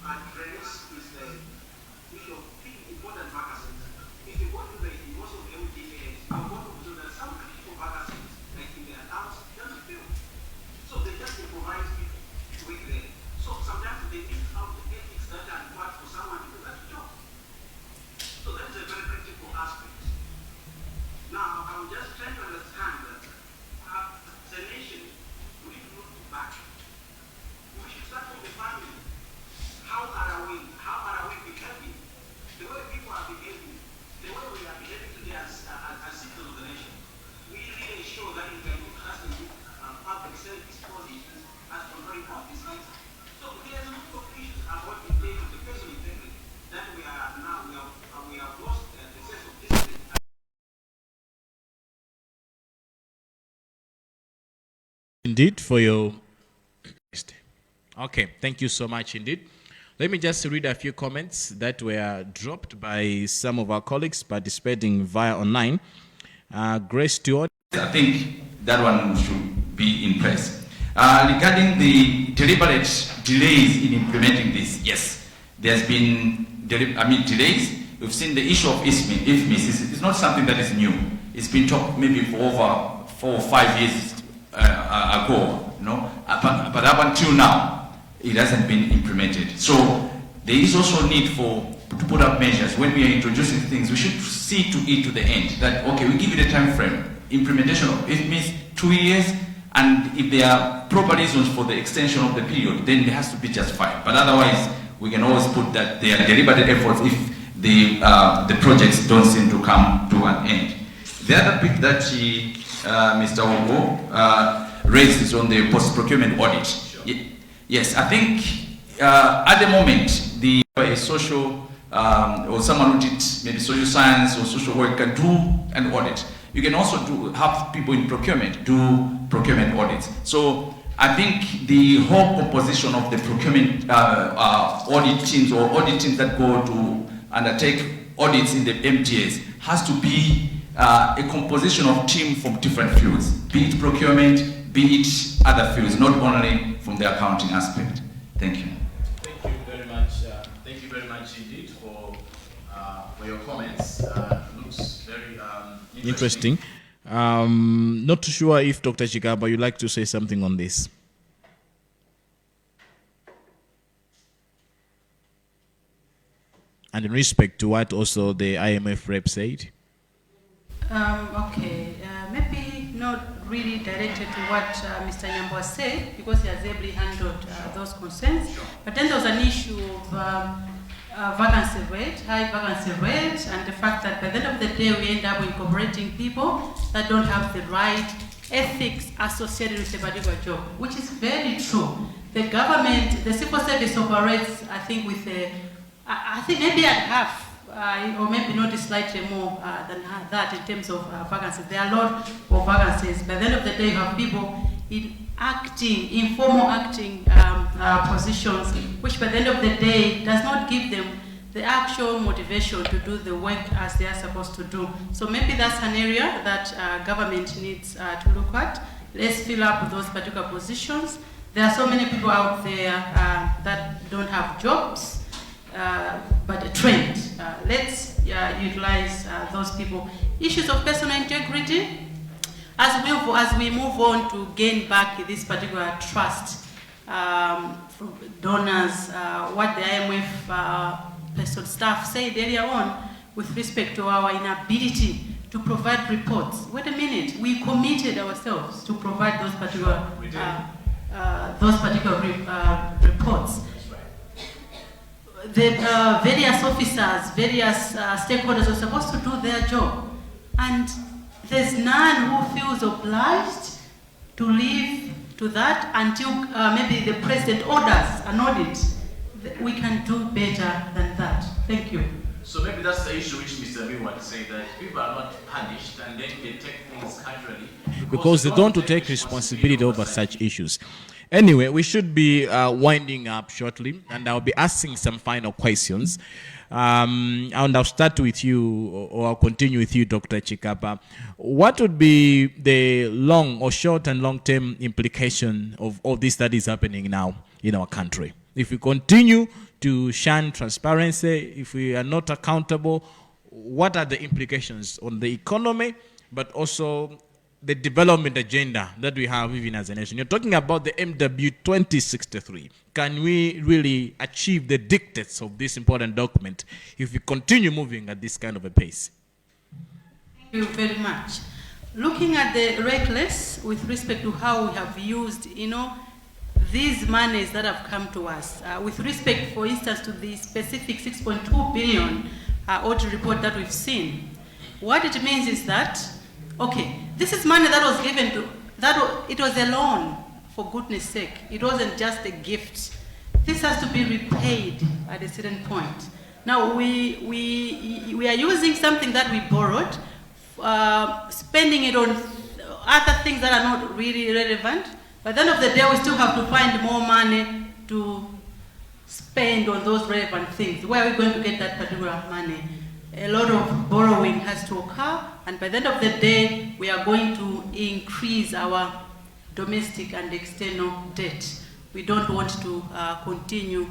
address is the issue of important vacancies. If you go to the most of MDAs, I'm going to observe that some critical vacancies, like in the accounts, doesn't fill. So they just improvise people to work there. So sometimes they miss out the ethics that are required for someone to do that job. So that's a very critical aspect. Now, I'm just trying to understand that as a nation, we need to look back. We should start from the family. How are we behaving? The way people are behaving, the way we are behaving today as citizens of the nation. We really show that we can look at the public service policies as controlling offices. So there's a lot of issues about the day of the personal integrity that we are now, we have lost the sense of discipline. Indeed, for your... Okay, thank you so much indeed. Let me just read a few comments that were dropped by some of our colleagues participating via online. Grace Stewart. I think that one should be in place. Regarding the deliberate delays in implementing this, yes, there's been delays. We've seen the issue of IFMIS. It's not something that is new. It's been talked maybe for over 4 or 5 years ago, you know, but up until now, it hasn't been implemented. So there is also need to put up measures. When we are introducing things, we should see to it to the end. That, okay, we give it a time frame. Implementation of it means 2 years, and if there are proper reasons for the extension of the period, then it has to be justified. But otherwise, we can always put that there are deliberate efforts if the projects don't seem to come to an end. The other bit that Mr. Ogo raises on the post-procurement audit. Sure. Yes, I think at the moment, the social or someone who did maybe social science or social work can do an audit. You can also have people in procurement do procurement audits. So I think the whole composition of the procurement audit teams or audit teams that go to undertake audits in the MTAs has to be a composition of teams from different fields, be it procurement, be it other fields, not only from the accounting aspect. Thank you. Thank you very much. Thank you very much indeed for your comments. Looks very interesting. Not too sure if Dr. Chikapa, you'd like to say something on this. And in respect to what also the IMF rep said. Okay, maybe not really directed to what Mr. Nyambo said, because he has ably handled those concerns. But then there was an issue of vacancy rate, high vacancy rate, and the fact that by the end of the day we end up incorporating people that don't have the right ethics associated with a particular job, which is very true. The government, the civil service operates, I think, with I think maybe at half, or maybe not slightly more than that in terms of vacancies. There are a lot of vacancies. By the end of the day, you have people in acting, informal acting positions, which by the end of the day does not give them the actual motivation to do the work as they are supposed to do. So maybe that's an area that government needs to look at. Let's fill up those particular positions. There are so many people out there that don't have jobs. But a trend. Let's utilize those people. Issues of personal integrity. As we move on to gain back this particular trust from donors, what the IMF personal staff said earlier on with respect to our inability to provide reports. Wait a minute, we committed ourselves to provide those particular reports. The various officers, various stakeholders are supposed to do their job, and there's none who feels obliged to leave to that until maybe the president orders an audit. We can do better than that. Thank you. So maybe that's the issue which Mr. Mibawa said, that people are not punished and then they take things casually because they don't want to take responsibility over such issues. Anyway, we should be winding up shortly, and I'll be asking some final questions. And I'll start with you, or I'll continue with you, Dr. Chikapa. What would be the long or short and long-term implication of all this that is happening now in our country? If we continue to shun transparency, if we are not accountable, what are the implications on the economy, but also the development agenda that we have even as a nation? You're talking about the MW 2063. Can we really achieve the dictates of this important document if we continue moving at this kind of a pace? Thank you very much. Looking at the reckless with respect to how we have used, these monies that have come to us, with respect, for instance, to the specific 6.2 billion audit report that we've seen, what it means is that, okay, this is money that was given to, it was a loan, for goodness sake. It wasn't just a gift. This has to be repaid at a certain point. Now, we are using something that we borrowed, spending it on other things that are not really relevant. By the end of the day, we still have to find more money to spend on those relevant things. Where are we going to get that particular money? A lot of borrowing has to occur, and by the end of the day, we are going to increase our domestic and external debt. We don't want to continue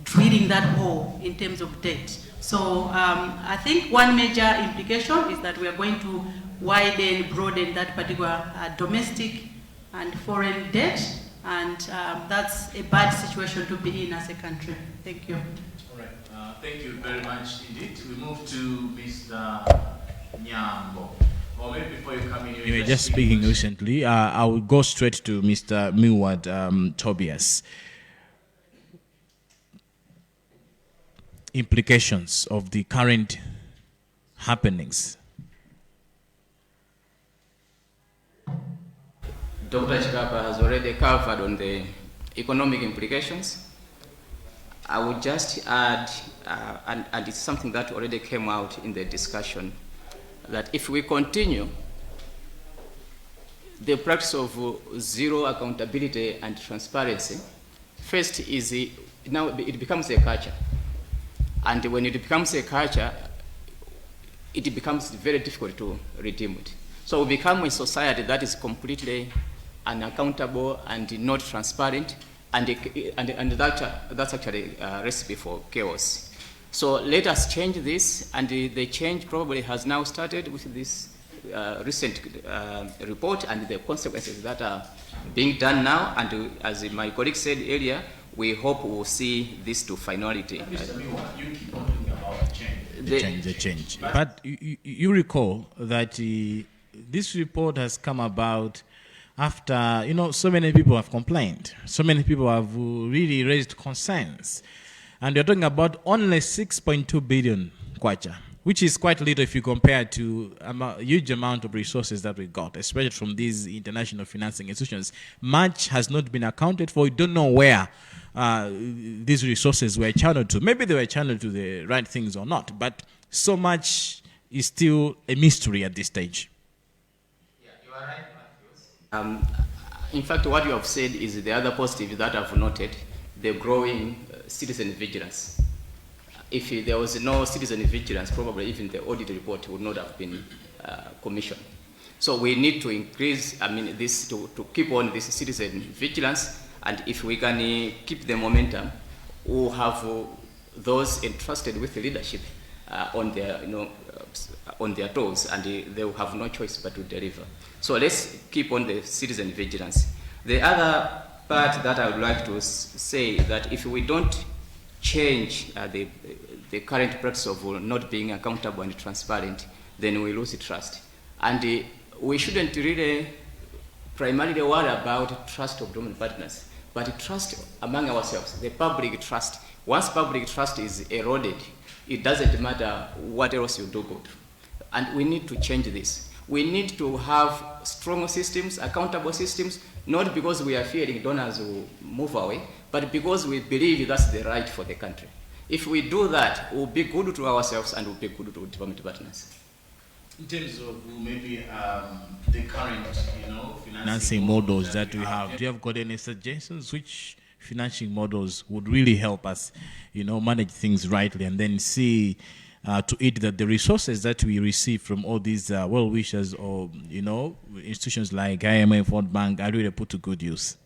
drilling that hole in terms of debt. So I think one major implication is that we are going to widen, broaden that particular domestic and foreign debt, and that's a bad situation to be in as a country. Thank you. All right. Thank you very much indeed. We move to Mr. Nyambo. Or maybe before you come in, you were just speaking recently. I will go straight to Mr. Miwad Tobias. Implications of the current happenings. Dr. Chikapa has already covered on the economic implications. I would just add, and it's something that already came out in the discussion, that if we continue the practice of zero accountability and transparency, first is now it becomes a culture. And when it becomes a culture, it becomes very difficult to redeem it. So we become a society that is completely unaccountable and not transparent, and that's actually a recipe for chaos. So let us change this, and the change probably has now started with this recent report and the consequences that are being done now. And as my colleague said earlier, we hope we will see this to finality. Mr. Miwa, you keep on talking about the change. But you recall that this report has come about after, so many people have complained. So many people have really raised concerns. And you're talking about only 6.2 billion kwacha, which is quite little if you compare to a huge amount of resources that we got, especially from these international financing institutions. Much has not been accounted for. We don't know where these resources were channeled to. Maybe they were channeled to the right things or not, but so much is still a mystery at this stage. Yeah, you are right, Matthews. In fact, what you have said is the other positive that I've noted, the growing citizen vigilance. If there was no citizen vigilance, probably even the audit report would not have been commissioned. So we need to increase, this to keep on this citizen vigilance, and if we can keep the momentum, we'll have those entrusted with leadership on their, on their toes, and they will have no choice but to deliver. So let's keep on the citizen vigilance. The other part that I would like to say that if we don't change the current practice of not being accountable and transparent, then we lose trust. And we shouldn't really primarily worry about trust of dominant partners, but trust among ourselves, the public trust. Once public trust is eroded, it doesn't matter what else you do good. And we need to change this. We need to have strong systems, accountable systems, not because we are fearing donors will move away, but because we believe that's the right for the country. If we do that, we'll be good to ourselves and we'll be good to development partners. In terms of maybe the current, financing models that we have, do you have got any suggestions which financing models would really help us, manage things rightly, and then see to it that the resources that we receive from all these well-wishers or, institutions like IMF, World Bank are really put to good use?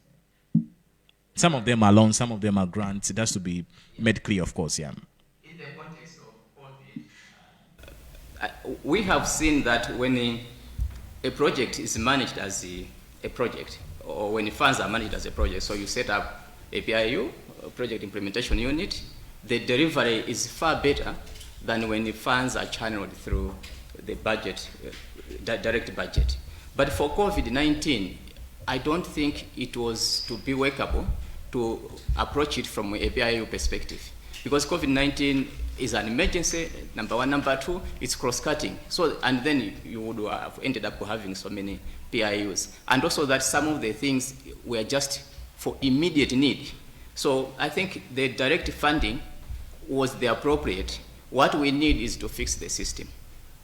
Some of them are loans, some of them are grants. It has to be made clear, of course, yeah. In the context of COVID, we have seen that when a project is managed as a project, or when funds are managed as a project, so you set up a PIU, a project implementation unit, the delivery is far better than when the funds are channeled through the budget, direct budget. But for COVID-19, I don't think it was to be workable to approach it from a PIU perspective. Because COVID-19 is an emergency, number one. Number two, it's cross-cutting. So, and then you would have ended up having so many PIUs. And also that some of the things were just for immediate need. So I think the direct funding was the appropriate. What we need is to fix the system.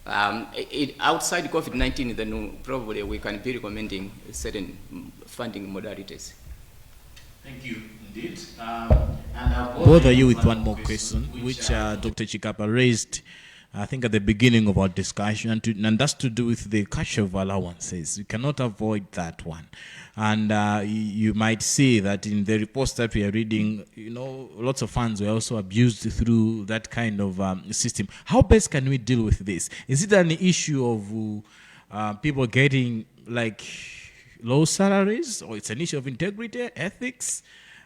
Outside COVID-19, then probably we can be recommending certain funding modalities. Thank you, indeed. And I'll bother you with one more question, which Dr. Chikapa raised, I think, at the beginning of our discussion, and that's to do with the cash of allowances. You cannot avoid that one. And you might see that in the reports that we are reading, you know, lots of funds were also abused through that kind of system. How best can we deal with this? Is it an issue of people getting, like, low salaries, or it's an issue of integrity, ethics?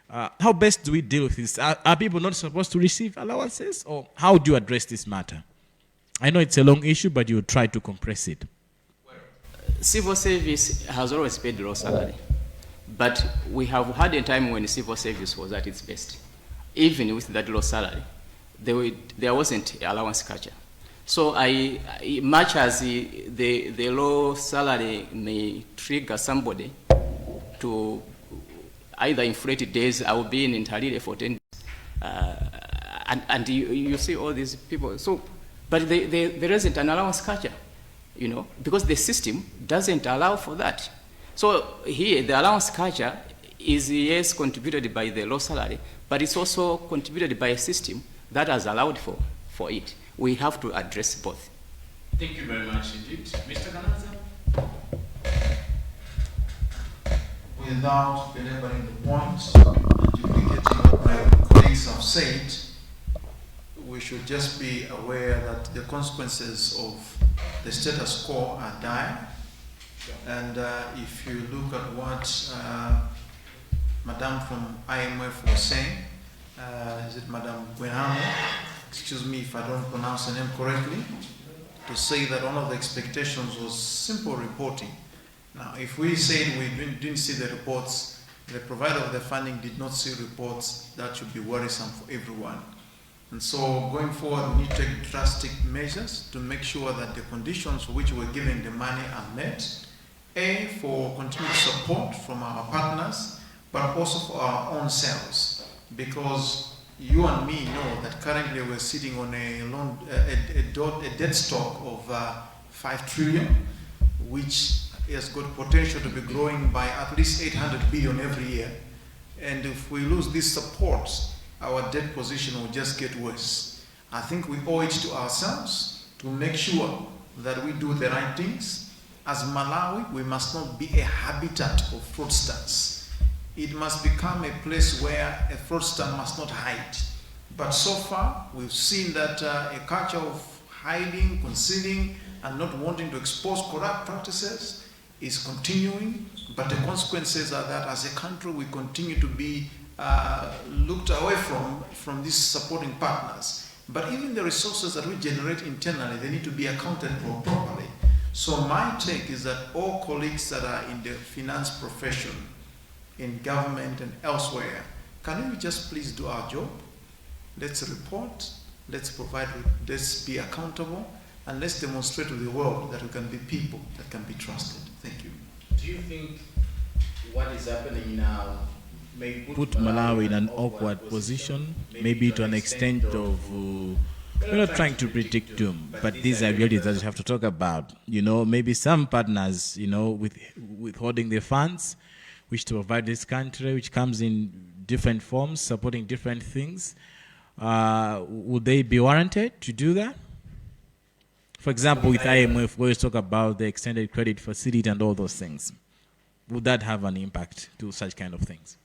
How best do we deal with this? Are people not supposed to receive allowances, or how do you address this matter? I know it's a long issue, but you try to compress it. Civil service has always paid low salary, but we have had a time when civil service was at its best. Even with that low salary, there wasn't allowance culture. So much as the low salary may trigger somebody to either inflate days, I will be in Nkhani for 10 days, and you see all these people. So, but there isn't an allowance culture, you know, because the system doesn't allow for that. So here, the allowance culture is, yes, contributed by the low salary, but it's also contributed by a system that has allowed for it. We have to address both. Thank you very much indeed. Mr. Kanaza? Without belaboring the point and duplicating what my colleagues have said, we should just be aware that the consequences of the status quo are dire. And if you look at what Madame from IMF was saying, is it Madame Guenamo? Excuse me if I don't pronounce the name correctly, to say that one of the expectations was simple reporting. Now, if we said we didn't see the reports, the provider of the funding did not see reports, that should be worrisome for everyone. And so going forward, we need to take drastic measures to make sure that the conditions for which we're giving the money are met. A, for continued support from our partners, but also for our own selves. Because you and me know that currently we're sitting on a debt stock of 5 trillion, which has got potential to be growing by at least 800 billion every year. And if we lose this support, our debt position will just get worse. I think we owe it to ourselves to make sure that we do the right things. As Malawi, we must not be a habitat of fraudsters. It must become a place where a fraudster must not hide. But so far, we've seen that a culture of hiding, concealing, and not wanting to expose corrupt practices is continuing. But the consequences are that as a country, we continue to be looked away from these supporting partners. But even the resources that we generate internally, they need to be accounted for properly. So my take is that all colleagues that are in the finance profession, in government and elsewhere, can we just please do our job? Let's report, let's provide, let's be accountable, and let's demonstrate to the world that we can be people that can be trusted. Thank you. Do you think what is happening now may put Malawi in an awkward position, maybe to an extent of, we're not trying to predict doom, but these are realities that we have to talk about. You know, maybe some partners, you know, withholding their funds, which to provide this country, which comes in different forms, supporting different things. Would they be warranted to do that? For example, with IMF, we always talk about the extended credit facility and all those things. Would that have an impact to such kind of things?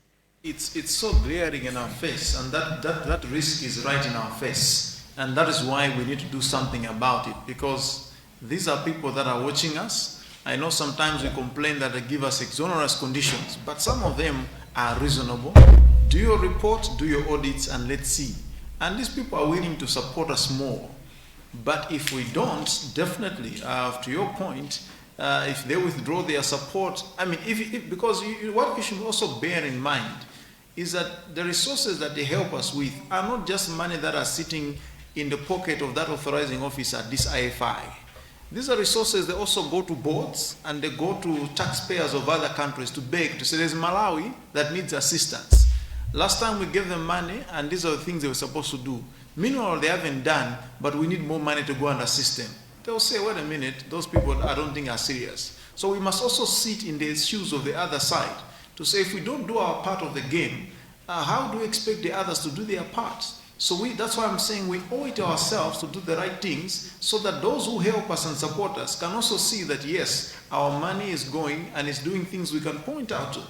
It's so glaring in our face, and that risk is right in our face. And that is why we need to do something about it, because these are people that are watching us. I know sometimes we complain that they give us exonerous conditions, but some of them are reasonable. Do your report, do your audits, and let's see. And these people are willing to support us more. But if we don't, definitely, to your point, if they withdraw their support, I mean, because what we should also bear in mind is that the resources that they help us with are not just money that are sitting in the pocket of that authorizing officer, this IFI. These are resources that also go to boards and they go to taxpayers of other countries to beg, to say there's Malawi that needs assistance. Last time we gave them money and these are the things they were supposed to do. Meanwhile, they haven't done, but we need more money to go and assist them. They'll say, wait a minute, those people I don't think are serious. So we must also sit in the shoes of the other side to say if we don't do our part of the game, how do we expect the others to do their part? So that's why I'm saying we owe it to ourselves to do the right things so that those who help us and support us can also see that yes, our money is going and it's doing things we can point out to.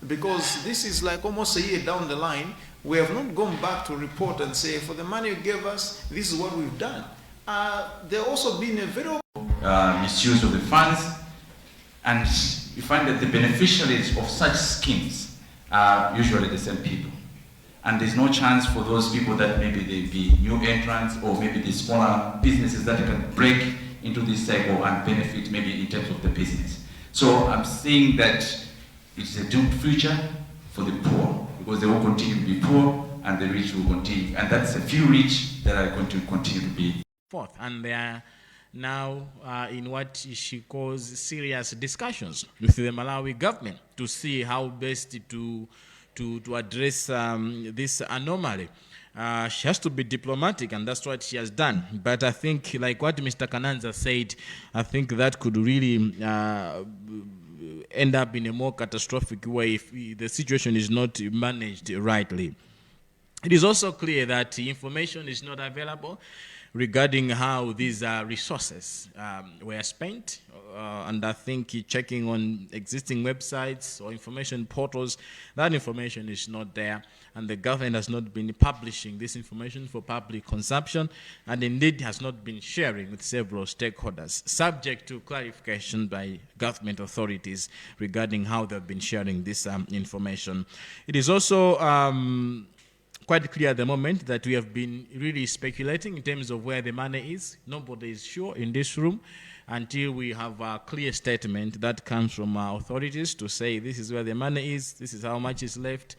Because this is like almost a year down the line, we have not gone back to report and say, for the money you gave us, this is what we've done. There also been a very misuse of the funds, and you find that the beneficiaries of such schemes are usually the same people. And there's no chance for those people that maybe they be new entrants or maybe the smaller businesses that can break into this cycle and benefit maybe in terms of the business. So I'm saying that it's a doomed future for the poor because they will continue to be poor and the rich will continue. And that's a few rich that are going to continue to be. Fourth, and they are now in what she calls serious discussions with the Malawi government to see how best to address this anomaly. She has to be diplomatic, and that's what she has done. But I think, like what Mr. Kananza said, I think that could really end up in a more catastrophic way if the situation is not managed rightly. It is also clear that information is not available regarding how these resources were spent, and I think checking on existing websites or information portals, that information is not there, and the government has not been publishing this information for public consumption, and indeed has not been sharing with several stakeholders, subject to clarification by government authorities regarding how they've been sharing this information. It is also quite clear at the moment that we have been really speculating in terms of where the money is. Nobody is sure in this room until we have a clear statement that comes from our authorities to say this is where the money is, this is how much is left,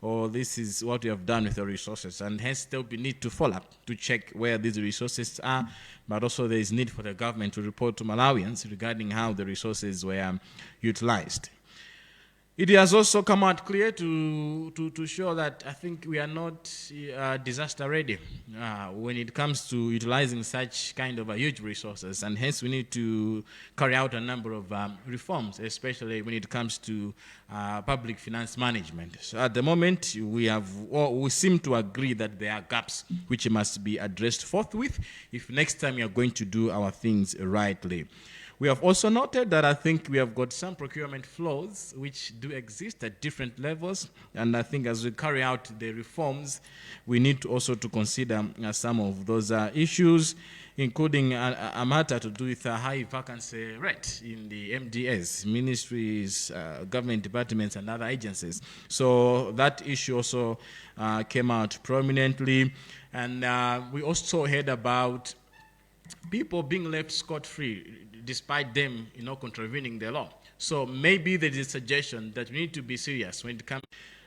or this is what we have done with the resources. And hence there will be need to follow up to check where these resources are, but also there is need for the government to report to Malawians regarding how the resources were utilized. It has also come out clear to show that I think we are not disaster ready when it comes to utilizing such kind of huge resources, and hence we need to carry out a number of reforms, especially when it comes to public finance management. So at the moment, we seem to agree that there are gaps which must be addressed forthwith if next time we are going to do our things rightly. We have also noted that I think we have got some procurement flaws which do exist at different levels, and I think as we carry out the reforms, we need to also to consider some of those issues, including a matter to do with a high vacancy rate in the MDS, ministries, government departments, and other agencies. So that issue also came out prominently, and we also heard about people being left scot-free despite them, contravening the law. So maybe there is a suggestion that we need to be serious when it comes.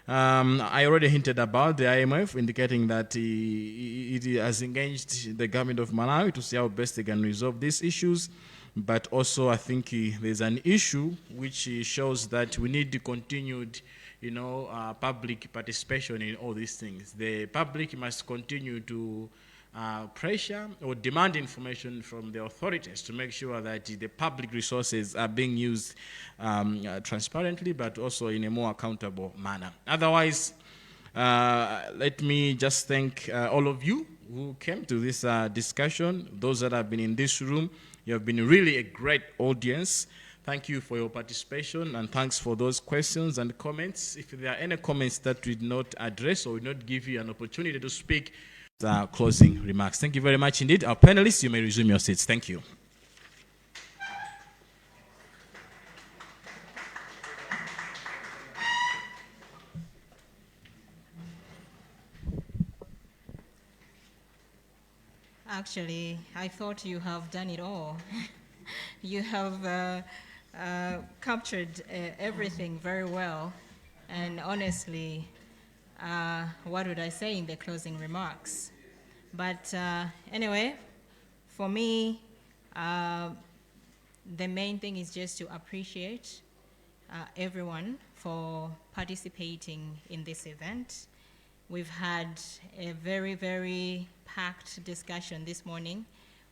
I already hinted about the IMF indicating that it has engaged the government of Malawi to see how best they can resolve these issues. But also I think there's an issue which shows that we need the continued public participation in all these things. The public must continue to pressure or demand information from the authorities to make sure that the public resources are being used transparently, but also in a more accountable manner. Otherwise, let me just thank all of you who came to this discussion, those that have been in this room. You have been really a great audience. Thank you for your participation, and thanks for those questions and comments. If there are any comments that we did not address or will not give you an opportunity to speak, closing remarks. Thank you very much indeed. Our panelists, you may resume your seats. Thank you. Actually, I thought you have done it all. You have captured everything very well. And honestly, what would I say in the closing remarks? But anyway, for me, the main thing is just to appreciate everyone for participating in this event. We've had a very, very packed discussion this morning.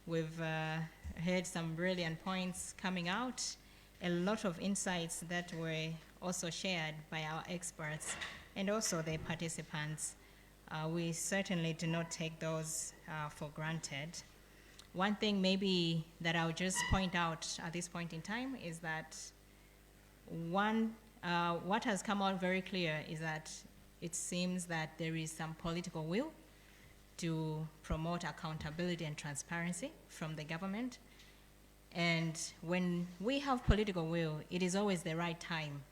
We've heard some brilliant points coming out, a lot of insights that were also shared by our experts and also the participants. We certainly do not take those for granted. One thing maybe that I'll just point out at this point in time is that what has come out very clear is that it seems that there is some political will to promote accountability and transparency from the government. And when we have political will, it is always the right time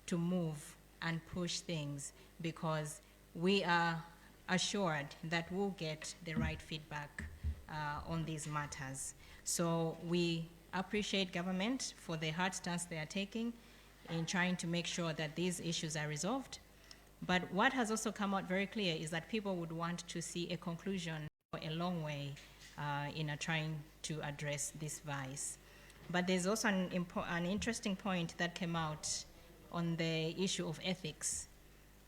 to move and push things because we are assured that we'll get the right feedback on these matters. So we appreciate government for the hard stance they are taking in trying to make sure that these issues are resolved. But what has also come out very clear is that people would want to see a conclusion for a long way in trying to address this vice. But there's also an interesting point that came out on the issue of ethics,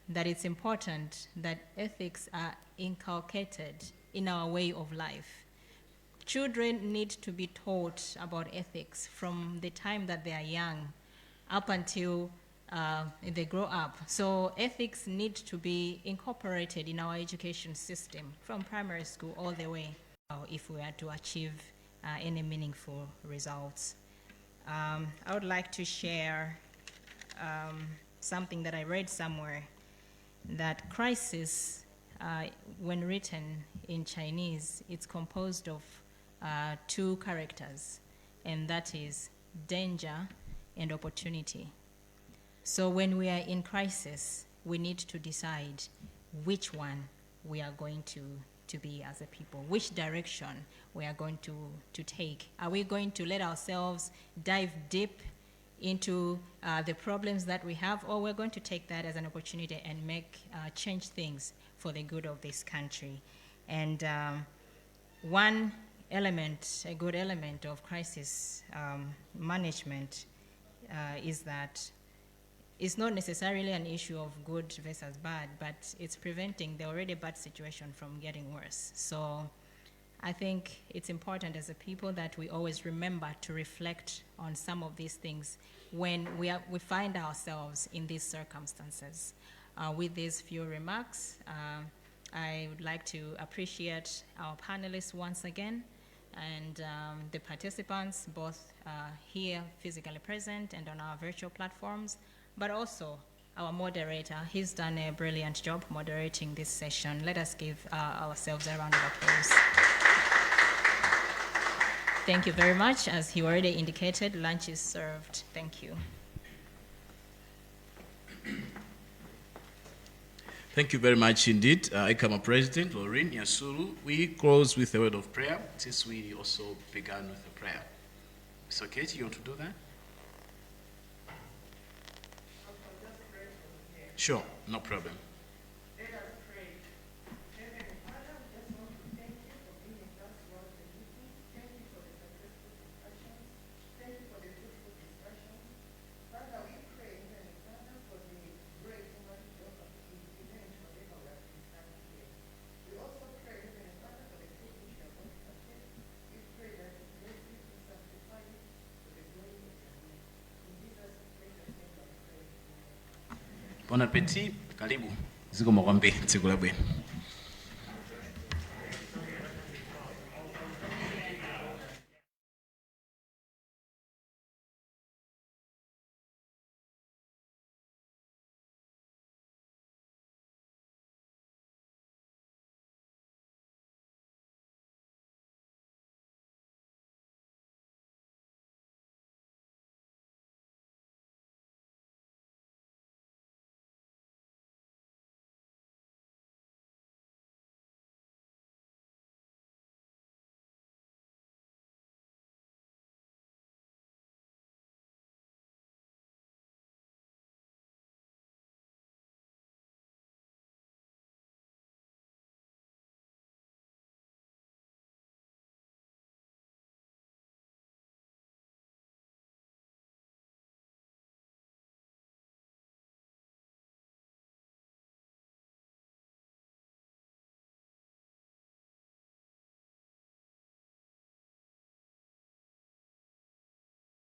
that it's important that ethics are inculcated in our way of life. Children need to be taught about ethics from the time that they are young up until they grow up. So ethics need to be incorporated in our education system from primary school all the way if we are to achieve any meaningful results. I would like to share something that I read somewhere, that crisis, when written in Chinese, it's composed of two characters, and that is danger and opportunity. So when we are in crisis, we need to decide which one we are going to be as a people, which direction we are going to take. Are we going to let ourselves dive deep into the problems that we have, or we're going to take that as an opportunity and change things for the good of this country? And one element, a good element of crisis management is that it's not necessarily an issue of good versus bad, but it's preventing the already bad situation from getting worse. So I think it's important as a people that we always remember to reflect on some of these things when we find ourselves in these circumstances. With these few remarks, I would like to appreciate our panelists once again, and the participants, both here physically present and on our virtual platforms, but also our moderator. He's done a brilliant job moderating this session. Let us give ourselves a round of applause. Thank you very much. As he already indicated, lunch is served. Thank you. Thank you very much indeed, ICAMA President Lauren Yasulu. We close with a word of prayer, since we also began with a prayer. So, Katie, you want to do that? Sure, no problem. Let us pray. Heavenly Father, we just want to thank you for being with us throughout the meeting. Thank you for the successful discussion. Thank you for the fruitful discussion. Father, we pray, Heavenly Father, for the great human job of the event, whatever we have been done here. We also pray, Heavenly Father, for the fruit which you are going to partake. We pray that you bless it and sanctify it for the glory of your name. In Jesus' precious name we pray. Bon appétit, karibu. Ziko mwambe, tsikula bwe.